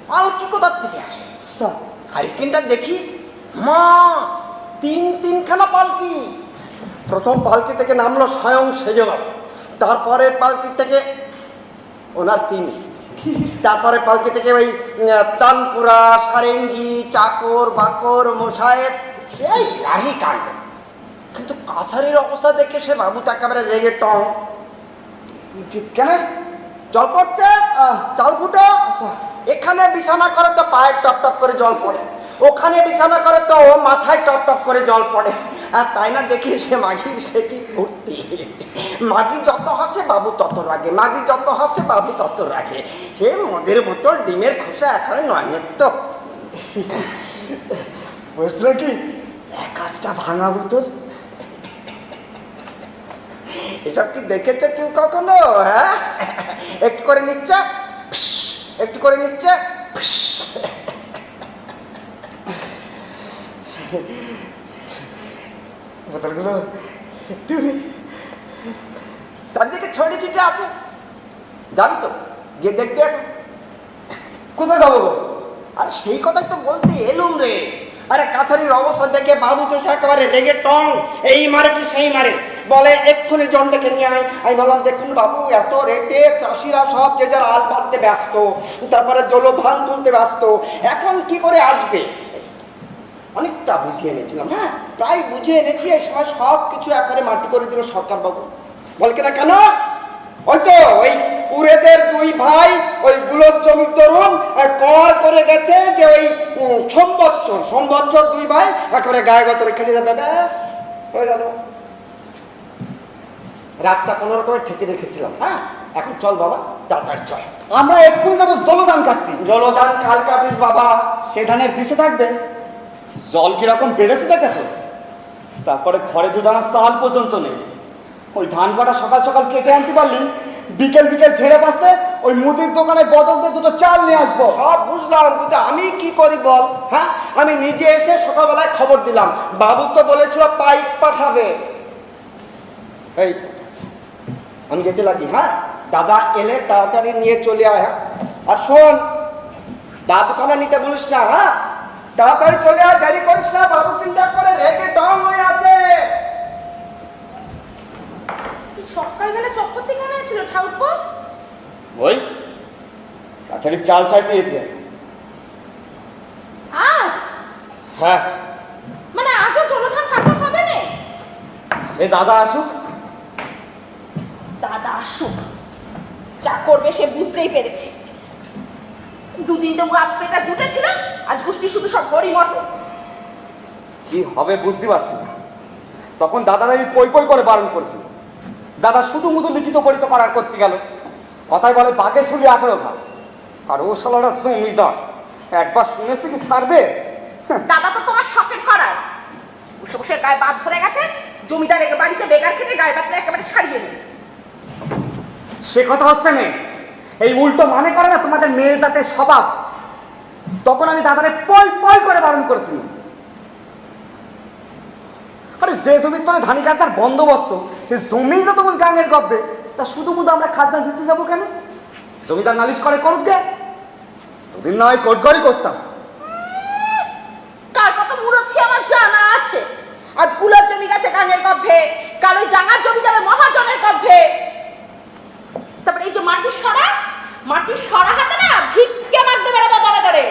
পালকি কোথার থেকে আসে? হারিকেনটা দেখি, মা তিনখানা পালকি। প্রথম পালকি থেকে নামলো স্বয়ং সেজবাবু, তারপরে পালকি থেকে ওনার তিনি, তারপরে পালকি থেকে ওই তানপুরা, সারেঙ্গি, চাকর বাকর, মোসাহেব, সেই রাহি কাণ্ড। কিন্তু কাছারির অবস্থা দেখে সে বাবু তো একেবারে রেগে টং। কেন? জল পড়ছে, চাল ফুটো। এখানে বিছানা করে তো পায়ে টপ টপ করে জল পড়ে, ওখানে বিছানা করে তো মাথায় টপ টপ করে জল পড়ে। আর তাই না দেখি সে মাঘির সে কি ফুর্তি। মাঘি যত হাসে বাবু তত রাগে, মাঘি যত হাসে বাবু তত রাগে। সে মদের বোতল, ডিমের খোসা এখানে নয়নের তো। বুঝলে কি? এক আধটা ভাঙা বোতল। এসব কি দেখেছে কেউ কখনো? হ্যাঁ, একটু করে নিচ্ছে, একটু করে নিচ্ছে। বোতলগুলো একটু চারিদিকে ছড়িয়ে ছিটে আছে। যাবি তো? গিয়ে দেখবি এখন। কোথায় যাবো গো? আর সেই কথাই তো বলতে এলুম রে। আরে কাছারির অবস্থা দেখে বাবু তো একেবারে রেগে টং, এই মারে কি সেই মারে। বলে এক্ষুনি জন ডেকে নিয়ে আয়। আমি বললাম দেখুন বাবু, এত রেটে চাষিরা সব যে যার আল বাঁধতে ব্যস্ত, তারপরে জলধান তুলতে ব্যস্ত, এখন কি করে আসবে। অনেকটা বুঝিয়ে এনেছিলাম, হ্যাঁ প্রায় বুঝিয়ে এনেছি। এই সময় সব কিছু একবারে মাটি করে দিল সরকার বাবু। বল কিনা কেন? ওই তো ওই কুরেদের দুই ভাই ওই গুলোর জমির তরুণ করার করে গেছে যে ওই সম্বৎসর দুই ভাই একেবারে গায়ে গত রেখে দিয়ে যাবে। ব্যাস হয়ে গেল। রাতটা কোনো রকমের ঠেকে রেখেছিলাম। হ্যাঁ, এখন চল বাবা, তাড়াতাড়ি চল। আমরা এক্ষুনি যাবো জলদান কাটতে। জলদান কাল কাটিস বাবা। সে ধানের দিশে থাকবে। জল কিরকম বেড়েছে দেখেছো? তারপরে ঘরে দুদানা চাল পর্যন্ত নেই। ওই ধান কাটা সকাল সকাল কেটে আনতে পারলি, বিকেল বিকেল ঝেড়ে পাচ্ছে ওই মুদির দোকানে বদলতে দুটো চাল নিয়ে আসবো। সব বুঝলাম, কিন্তু আমি কি করি বল? হ্যাঁ, আমি নিজে এসে সকালবেলায় খবর দিলাম, বাবু তো বলেছিল পাইপ পাঠাবে। এই আমি যেতে লাগি। হ্যাঁ, দাদা এলে তাড়াতাড়ি নিয়ে চলে আয়। হ্যাঁ, আর শোন, দাদুখানা নিতে বলিস না। হ্যাঁ, তাড়াতাড়ি চলে আয়, দেরি করিস না। বাবু কিন্তু করে রেগে ডং হয়ে আছে। সকালবেলা চক্করটি কেন ছিল ঠাকুর? ওই কাছারি চাল চাইতে যেতে। আজ হ্যাঁ, মানে আজও জলধান কাটা হবে না? সে দাদা আসুক। দাদা আসুক, যা করবে সে বুঝতেই পেরেছি। দুদিন তো গাত পেটা জুটেছিল, আজ গোষ্ঠী শুধু সব গড়ি মটর। কি হবে বুঝতে পারছি না। তখন দাদার আমি পই পই করে বারণ করেছি। দাদা শুধু মুধু লিখিত পড়িত করার করতে গেল। কথায় বলে বাঘে শুলি 18 ঘা। আর ও শালারা জমিদার, একবার শুনেছি কি ছাড়বে? দাদা তো তোমার শখের করার, বসে বসে গায়ে বাদ ধরে গেছে। জমিদার একে বাড়িতে বেগার খেতে গায়ে বাতটা একেবারে সারিয়ে নেই। সে কথা হচ্ছে না, এই উল্টো মানে করে না তোমাদের মেয়ে জাতের স্বভাব। তখন আমি দাদারে পই পই করে বারণ করেছি। আরে যে জমির তোরে ধানি কাটার বন্দোবস্ত, সে জমি যে তখন গাঙের গব্বে, তা শুধু মুধু আমরা খাজনা দিতে যাবো কেন? জমিদার নালিশ করে করুক গে, দুদিন না হয় কোটঘরই করতাম। কার কত মুরচ্ছি আমার জানা আছে। আজ গুলার জমি গেছে গাঙের গর্ভে, কাল ওই ডাঙার জমি যাবে মহাজনের গর্ভে। তারপরে এই যে মাটির সরা হাতে না ভিক্ষে মারতে বেড়াবো দরে দরে।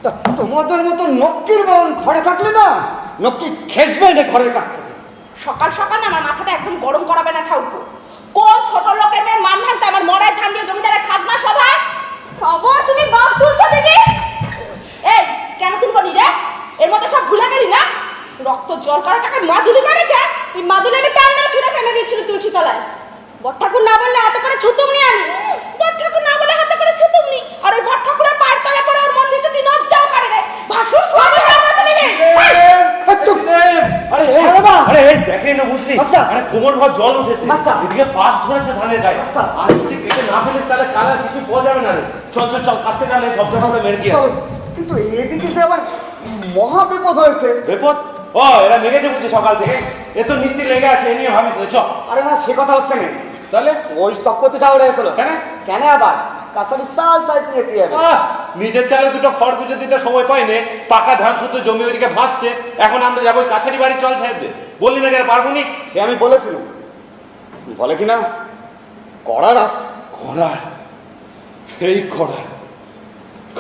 তা তোমাদের মতো নক্কির বোন ঘরে থাকলে না, নক্কি খেসবে না ঘরের কাছ থেকে। সকাল সকাল না আমার মাথাটা একদম গরম করাবে না ঠাউকো। কোন ছোট লোকের মেয়ের মান ভাঙতে আমার মরায় ধান দিয়ে জমিদারের খাজনা সভায় খবর তুমি বাপ তুলছো দিদি। এই কেন তুলবো নি রে? এর মধ্যে সব ভুলে গেলি না? রক্ত জল করা টাকা মাদুলি মেরেছে, এই মাদুলি আমি টান মেরে ছুঁড়ে ফেলে দিয়েছিল তুলসী তলায়। বট ঠাকুর না বললে হাতে করে ছুতুম নিয়ে আনি। বট ঠাকুর না আছে তুমি আর ওই বট ঠাকুরের পায়ের তলে পড়ে ওর মন নিচে দিন যাও করে রে ভাসু সবে কাম আছে নাকি আরে আরে এই দেখেন না বুঝলি আরে কোমর ভর জল উঠেছে এদিকে পাক ধরেছে ধানের গায়ে আর যদি কেটে না ফেলিস তাহলে কালার কিছু পাওয়া যাবে না রে চল চল চল কাছে কালে ঝপঝপ করে মেরে দিয়ে আসি। কিন্তু এদিকে যে আবার মহা বিপদ হয়েছে। বিপদ? ও এরা লেগেছে বুঝছি সকাল থেকে এ তো নীতি লেগে আছে এ নিয়ে ভাবিস চ। আরে না সে কথা হচ্ছে না, তাহলে ওই চক্কতি ঠাউরে এসেছিল কেন কেন আবার কাছারি সাল চাইতে যেতে হবে। নিজের চালে দুটো খড় গুজে দিতে সময় পাইনি, পাকা ধান শুধু জমি ওইদিকে ভাসছে, এখন আমরা যাবো কাছারি বাড়ি চল সাহেবদের। বললি না কেন পারবো নি? সে আমি বলেছিলাম, বলে কিনা করার আস করার সেই করার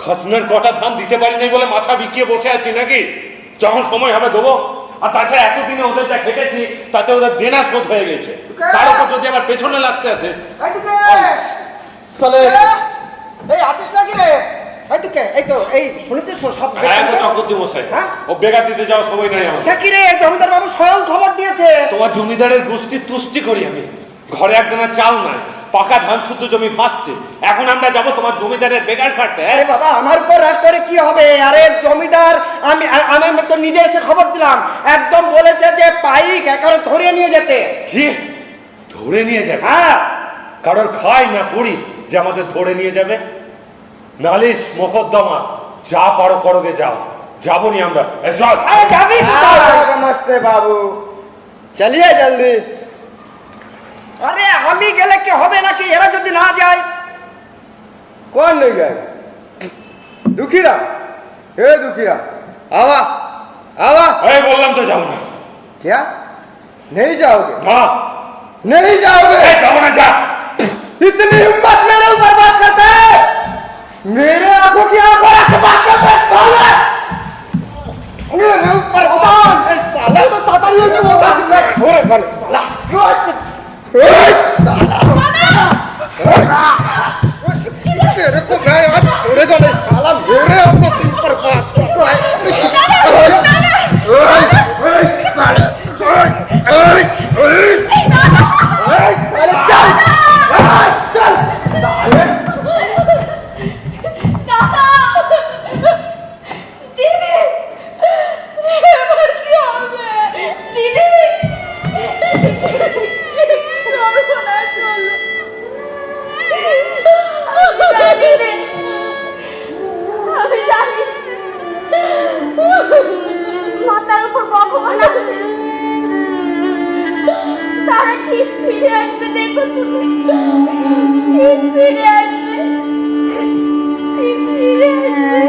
খাসনার কটা ধান দিতে পারি নাই বলে মাথা বিকিয়ে বসে আছি নাকি? যখন সময় হবে দেবো। আর তাছাড়া এতদিনে ওদের যা খেটেছি তাতে ওদের দেনা শোধ হয়ে গেছে, তার উপর যদি আবার পেছনে লাগতে আসে। চলে এই আছিস নাকি রে? এই তো কে? এই তো এই শুনেছিস সব চক্রবর্তী মশাই, ও বেগা দিতে যাওয়ার সময় নাই আমার। সে কি রে, জমিদার বাবু স্বয়ং খবর দিয়েছে। তোমার জমিদারের গোষ্ঠী তুষ্টি করি আমি, ঘরে একদানা চাল নাই, পাকা ধান শুদ্ধ জমি ভাসছে, এখন আমরা যাব তোমার জমিদারের বেগার কাটতে। আরে বাবা আমার উপর রাজ করে কি হবে? আরে জমিদার আমি আমি তো নিজে এসে খবর দিলাম, একদম বলেছে যে পাইক একেবারে ধরে নিয়ে যেতে। কি ধরে নিয়ে যাবে? হ্যাঁ, কারোর খাই না পড়ি যে আমাদের ধরে নিয়ে যাবে? নালিশ মোকদ্দমা যা পারো করোগে, যাও। যাবো নি আমরা, চল। আরে যাবি মস্তে বাবু, চলিয়ে জলদি। আরে আমি গেলে কি হবে নাকি? এরা যদি না যায়? कौन नहीं जाएगा? दुखीरा, ए दुखीरा, आवा, आवा। এই বললাম তো যাবো না। क्या? नहीं जाओगे? না, नहीं जाओगे? যাবো না, যা। इतनी हिम्मत मेरे ऊपर बात करते हैं? मेरे आंखों की आंखों रख के बात करते हैं? कौन है? मेरे ऊपर कौन? साला तो तातारी से बोलता है। छोड़े गले, साला। तेरे को मैं आज छोड़ेगा नहीं, साला मेरे आंखों के ऊपर बात करता है। আমি জানি মাথার উপর ভগবান আছে, তারা ঠিক ফিরে আসবে, দেখো তুমি, ঠিক ফিরে আসবে, ঠিক ফিরে আসবে।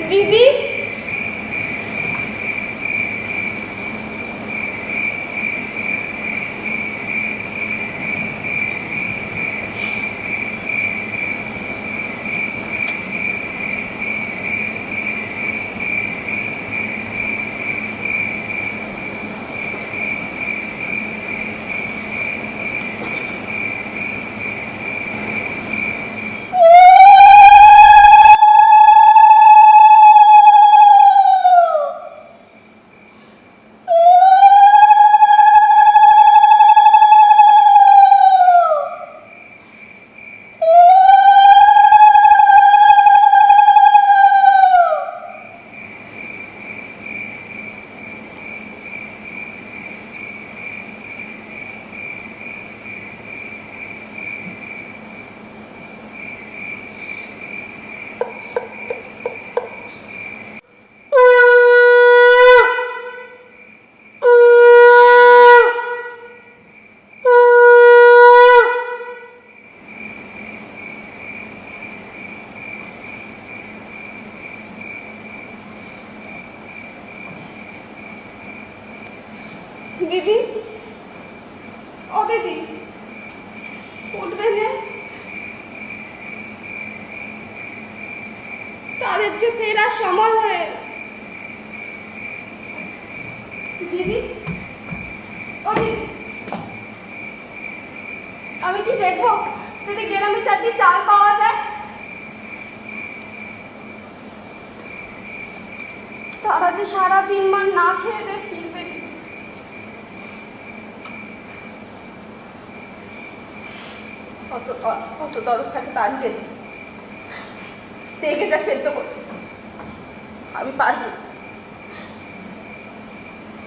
দিদি দিদি, ও দিদি, উঠবে যে? তাদের যে ফেরার সময় হয়ে। দিদি, ও দিদি, আমি কি দেখবো যদি গ্রামে 4টি চাল পাওয়া যায়? তারা যে সারা 3 মাস না খেয়ে দিয়ে ফিরবে। অত দরদ থাকে তা আনতে যে দেখে যা সেদ্ধ করে আমি পারবো।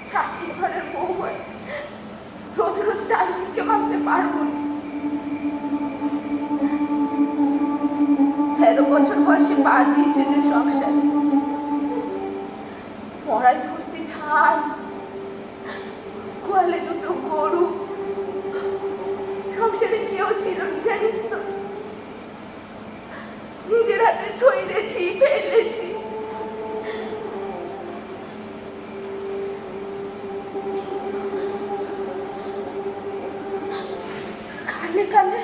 শাশুড়ি ঘরের বউ হয়ে রোজ রোজ চারিদিকে ভাবতে পারবো না। 13 বছর বয়সে পা দিয়েছেন সংসারে, মরাই ভর্তি ধান, গোয়ালে 2টো গরু, সংসারে কেউ ছিল না জানিস তো। নিজের হাতে ছইলেছি, ফেলেছি। কালে কালে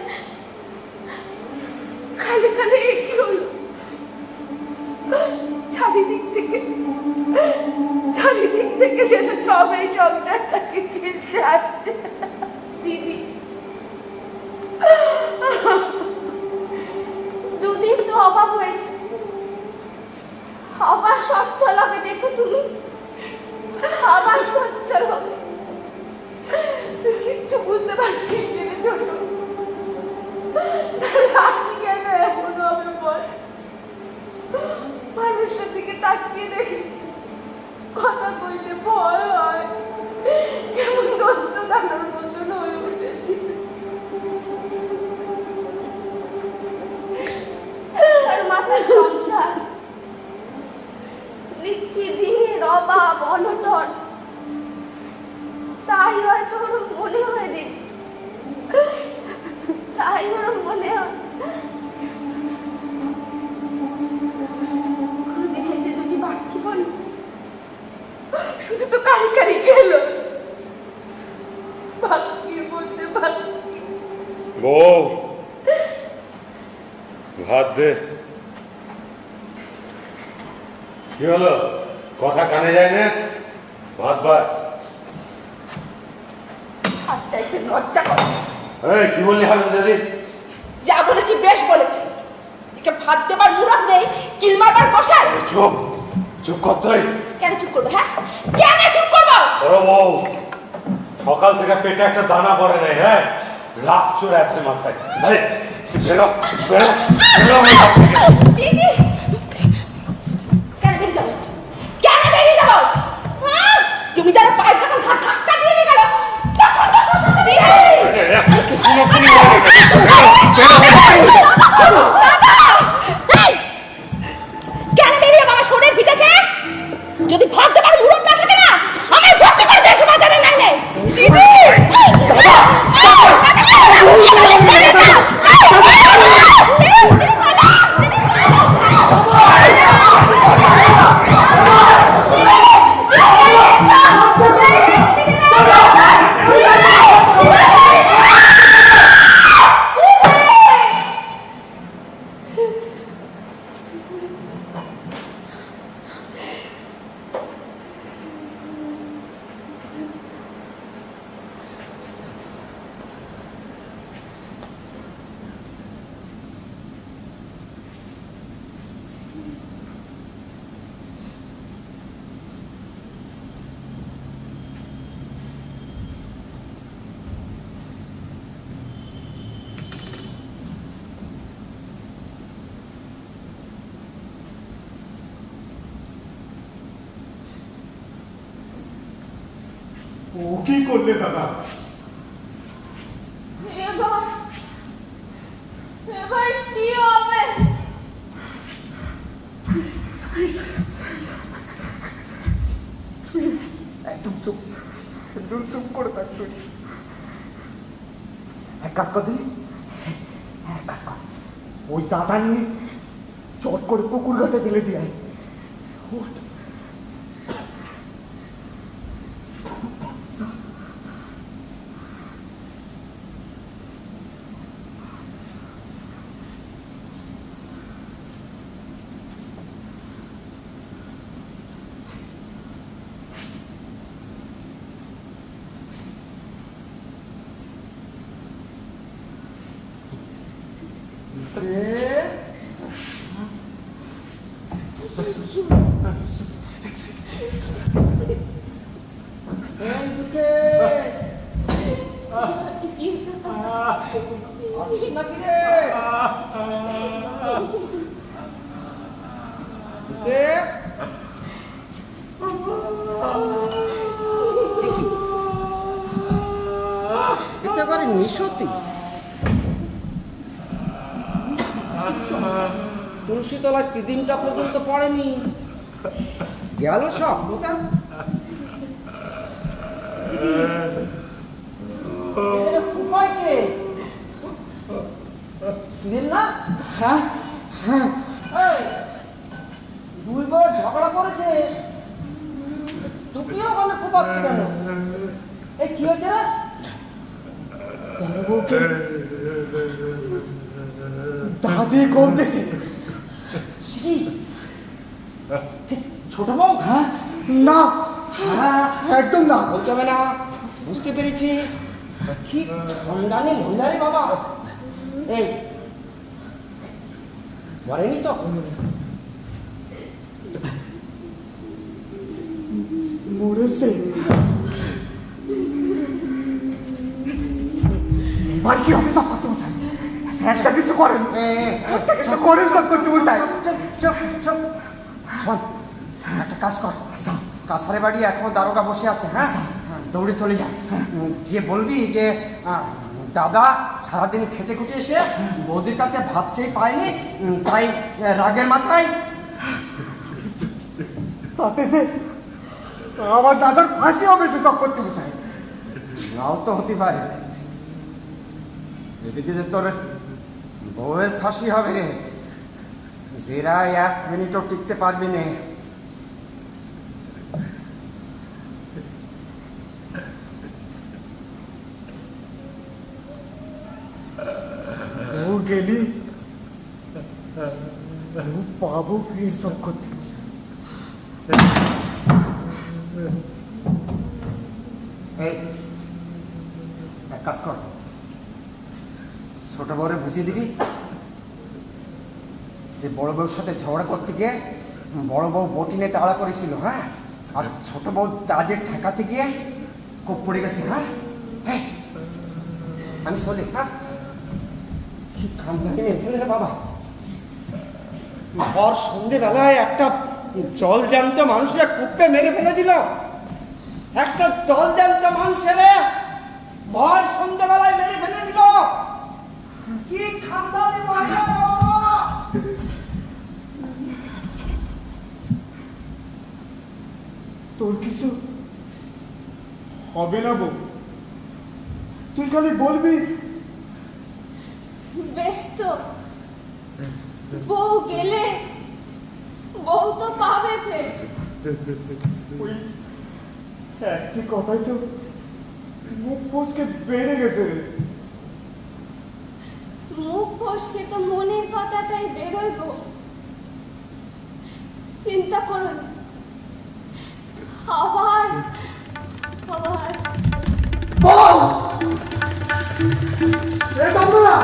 কালে কালে কি হলো? চারিদিক থেকে যেন সবাই সংসারটাকে ঘিরতে আসছে। দিদি, 2 দিন তো অভাব হয়েছে, আবার সচ্ছল হবে। দেখো তুমি, আবার সচ্ছল হবে। কিচ্ছু বুঝতে পারছিস কিনে ছোট? আছি কেন এমন হবে বল? মানুষটার দিকে তাকিয়ে দেখেছি, কথা কইলে ভয় হয়, কেমন দোস্ত দানোর মতন হয়ে উঠেছি। মাথার সংসার, নিত্যদিনের অভাব অনটন, তাই হয়তো ওর মনে হয় দিদি, তাই ওর মনে হয় কোনদিন এসে 2টি বাক্য বল, শুধু তো কারি কারি গেল বাক্যের মধ্যে বাক্য। বউ, ভাত দে। কি হলো, কথা কানে যায় না? ভাত ভাত। হাত চাইতে লজ্জা করে। এই কি বললি হারুন দাদি? যা বলেছি বেশ বলেছি। একে ভাত দেবার মুরাদ নেই, কিল মারবার কষাই। চুপ চুপ কর তুই। কেন চুপ করবো? হ্যাঁ, কেন চুপ করবো? বড় বউ, সকাল থেকে পেটে একটা দানা পড়ে নাই। হ্যাঁ, রাত চড়ে আছে মাথায়। এই, বেরো বেরো বেরো আমার ঘর থেকে। দিদি, কেন বেরিয়ে যাবো? কেন বেরিয়ে যাবো? হ্যাঁ, জমিদারের পায়ে যখন ধাক্কা দিয়ে নিয়ে গেল তখন তো তোর সাথে দিয়ে কেন বেরিয়ে আমার শরীর ভিটেছে? যদি ভাত দেবার মুরত না থাকে না, আমি ভর্তি করে দেশ বাজারে নাই নাই। দিদি, ও কি করলে দাদা? এবার কি হবে? একদম চুপ করে থাক তুই। এক কাজ কর দিলি, এক কাজ কর, ওই দাদা নিয়ে চট করে পুকুর ঘাটে ফেলে দিয়ে আয়। এই দুঃখে আসিস নাকি রে? দুঃখে? একেবারে নিঃসতি তুলসীতলায় পিদিমটা পর্যন্ত পড়েনি, গেল সব কোথা? উপায়কে না? হ্যাঁ হ্যাঁ, দুই বার ঝগড়া করেছে, তুমিও ওখানে ফোপাচ্ছি কেন? এই কি হয়েছে না? বউকে দাদি করতেছে। ছোট বউ? হ্যাঁ না, হ্যাঁ একদম না, বলতে হবে না, বুঝতে পেরেছি। কি সন্ধানে মন্দারে বাবা, এই মরেনি তো? মরেছে। এবার কি হবে সব করতে বসাই? একটা কিছু করেন, একটা কিছু করেন সব করতে বসাই। শোন, একটা কাজ কর, কাছারে বাড়ি এখনো দারোগা বসে আছে, হ্যাঁ দৌড়ে চলে যা, গিয়ে বলবি যে দাদা সারাদিন খেটে খুটে এসে বৌদির কাছে ভাত চেয়ে পায়নি, তাই রাগের মাথায় তাতে সে আমার দাদার ফাঁসি হবে সে সব করতে বসাই। নাও তো হতে পারে, এদিকে যে তোর বউয়ের ফাঁসি হবে রে, জেরা 1 মিনিটও টিকতে পারবি না। ও গেলি পাবো ফির সব করতে বসাই। এই এক কাজ কর, ছোট বউরে বুঝিয়ে দিবি যে বড় বউর সাথে ঝগড়া করতে গিয়ে বড় বউ বটিনে তাড়া করেছিল, হ্যাঁ, আর ছোট বউ তাদের ঠেকাতে গিয়ে কোপ পড়ে গেছে। হ্যাঁ হ্যাঁ, আমি চলি। হ্যাঁ, কি খামখানি মেয়েছিল রে বাবা, ভর সন্ধ্যেবেলায় একটা জল জ্যান্ত মানুষের কুপে মেরে ফেলে দিল। একটা জল জ্যান্ত মানুষের ভর সন্ধ্যেবেলায় মেরে ফেলে দিল। কি খামখানি বাবা, তোর কিছু হবে না বউ, তুই খালি বলবি। বেশ তো, বউ গেলে বউ তো পাবে ফের। ওই একটি কথাই তো মুখ ফসকে বেড়ে গেছে রে। মুখ ফসকে তো মনের কথাটাই বেরোয় গো। চিন্তা করো না, আবার আবার বল এ চন্দ্রা,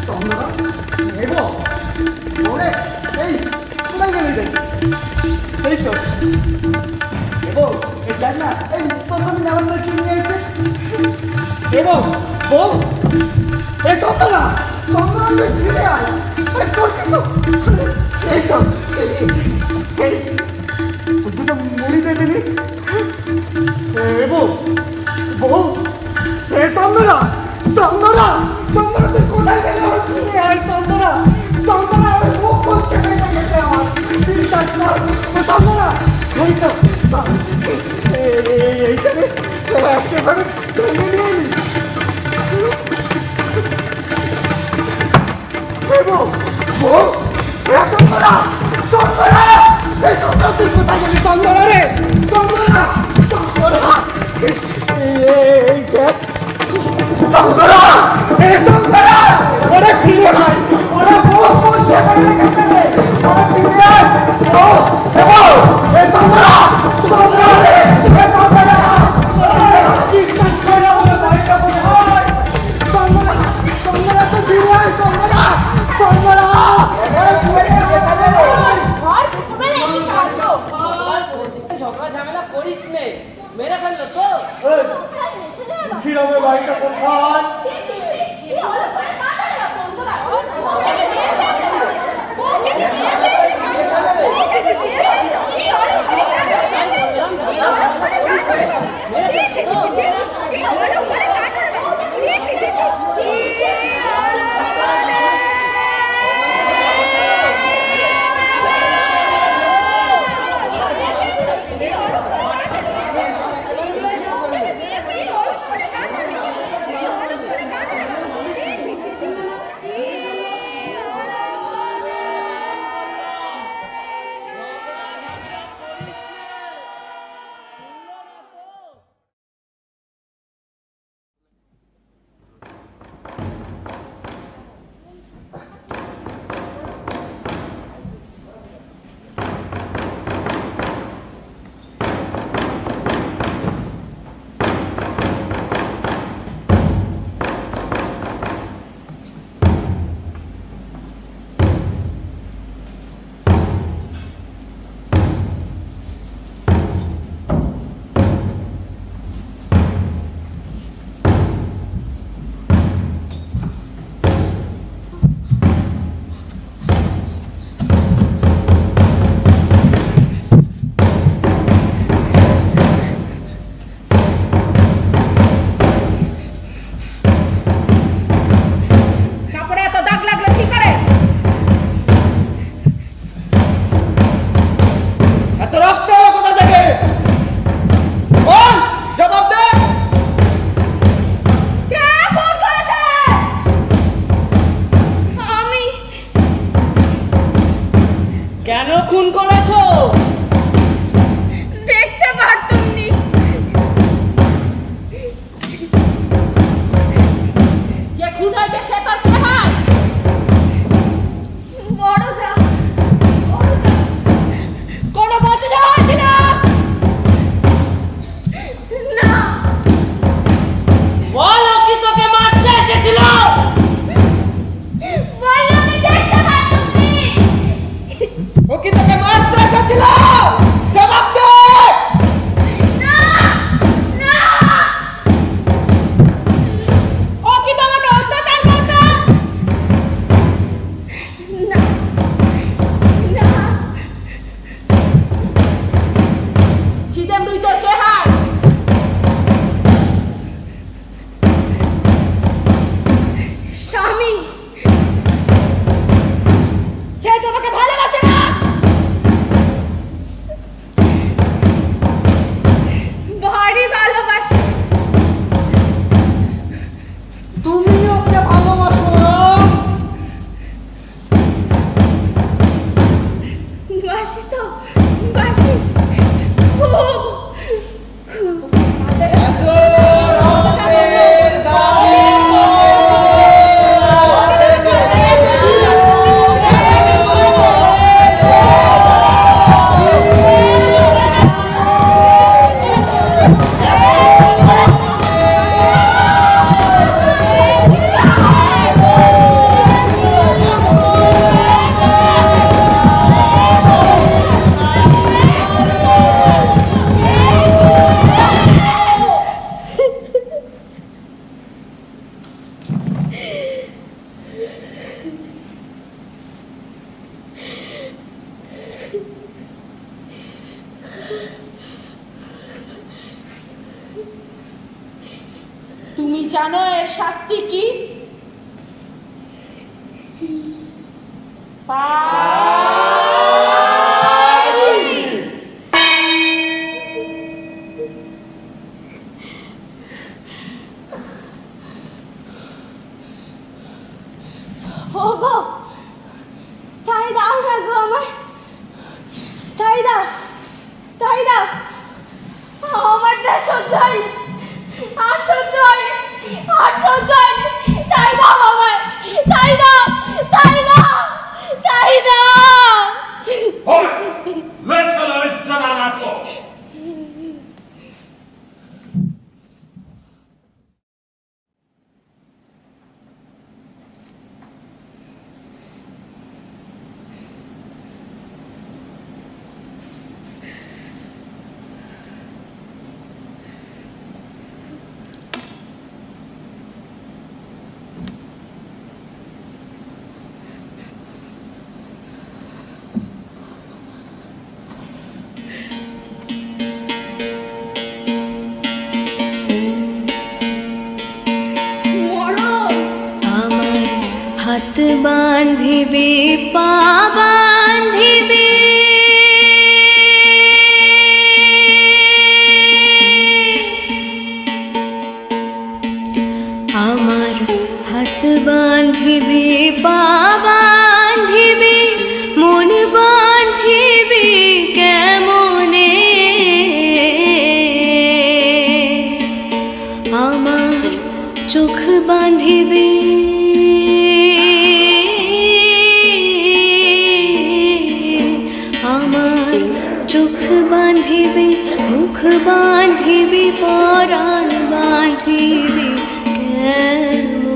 চন্দ্রা এগো ওরে, এই কোথায় গেলি রে? এই তো এগো, এই দেখ না, এই তোর সামনে মেলার মধ্যে কি নিয়ে এসে এগো, বল এই চন্দ্রা, চন্দ্রা তুই ফিরে আয়। আরে তোর কিছু, এই তো এই দুটো মুড়ি দিয়ে দিলি। এগো বল, এ চন্দ্রা, চন্দ্রা, চন্দ্রা তুই কোথায় গেলি? আমার ফিরে আয় চন্দ্রা, চন্দ্রা আমার মুখ ফসকে বেড়ে গেছে আমার, বিশ্বাস কর চন্দ্রা। এই তো এইখানে একেবারে ভেঙে নিয়ে এলি। চন্দ্রা, চন্দ্রা, এই চন্দ্রা তুই কোথায় গেলি? চন্দ্রা রে, চন্দ্রা, চন্দ্রা, এই দেখ চন্দ্রা, এই চন্দ্রা, ওরে ফিরে আয়, ওরে মুখ ফসকে বেড়ে গেছে রে, ওরে ফিরে আয়। ও এগো, এই চন্দ্রা, চন্দ্রা রে, এই চন্দ্রা, বিশ্বাস করে আমাদের বাড়িটা বলে হয়। চন্দ্রা, চন্দ্রা তুই ফিরে আয়, চন্দ্রা, চন্দ্রা, ওরে ফিরে আয়। ঘর ছোটবেলায় কেন খুন করেছো? দেখতে পারতুম নি। যে খুন হয়েছে সে তোর কে হয়? বড় যা। কোনো বচসা হয়েছিল না, বলো কি তোকে মারতে এসেছিল? বললো আমি দেখতে পারতুম নি। ও কি তোকে মারতে এসেছিল? জবাব দে। না, না, ও কি তোমাকে অত্যাচার করতো? না, না। ছিদেম দুই তোর কে হয়? স্বামী। সে তোমাকে ভালোবাসে না। ভারী ভালোবাসে। তুমি ওকে ভালোবাসো না? বাসি তো, বাসি খুব, খুব। তুমি জানো এর শাস্তি কি? ওগো, তাই দাও না গো আমার, তাই দাও, তাই দাও। আমার তা সহ্য হয়নি, আর সহ্য হয়নি, আর সহ্য হয়নি। তাই দাও আমায়, তাই দাও, তাই দাও, তাই দাও। হাত বাঁধিবে পা বাঁধিবে আমার হাত বাঁধিবে পা বাঁধিবে মন বাঁধিবে কেমনে আমার চোখ বাঁধিবে আমার চোখ বাঁধিবে মুখ বাঁধিবে পরাণ বাঁধিবে কেমনে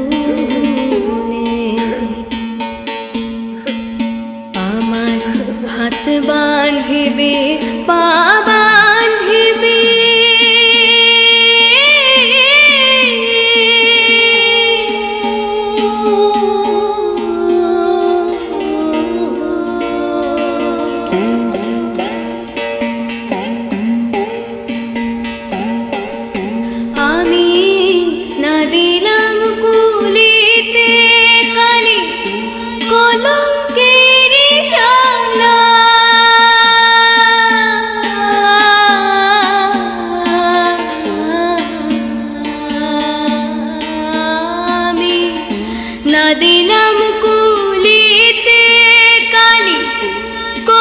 আমার হাত বাঁধিবে পা বাঁধিবে আমি না দিলাম কুলিতে কালি কলঙ্কের জ্বালা আমি না দিলাম কুলিতে কালি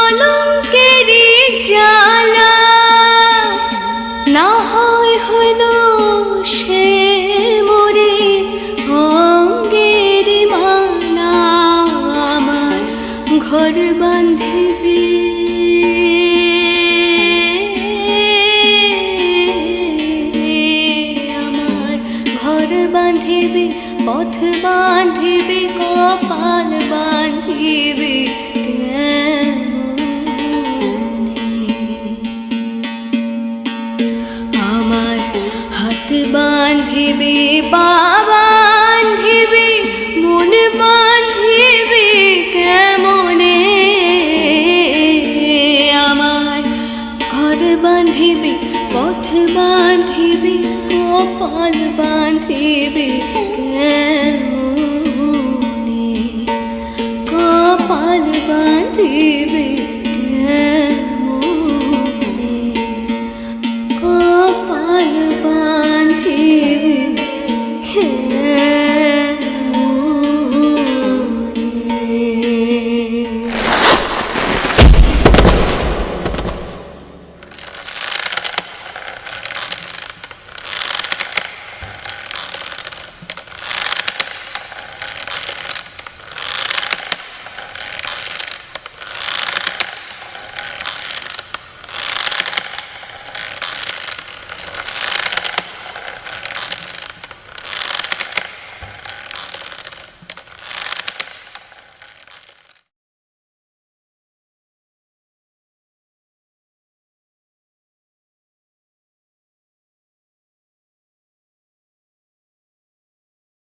কলঙ্কেরি জ্বালা না হয় হইল সে মোরে অঙ্গের মালা আমার ঘর বাঁধিবে আমার ঘর বাঁধিবে পথ বাঁধিবে কপাল বাঁধিবে কেমনে আমার হাত বাঁধিবে পা বাঁধিবে মন বাঁধিবে কেমনে আমার ঘর বাঁধিবে পথ বাঁধিবে কপাল বাঁধিবে কেমনে কপাল বাঁধিবে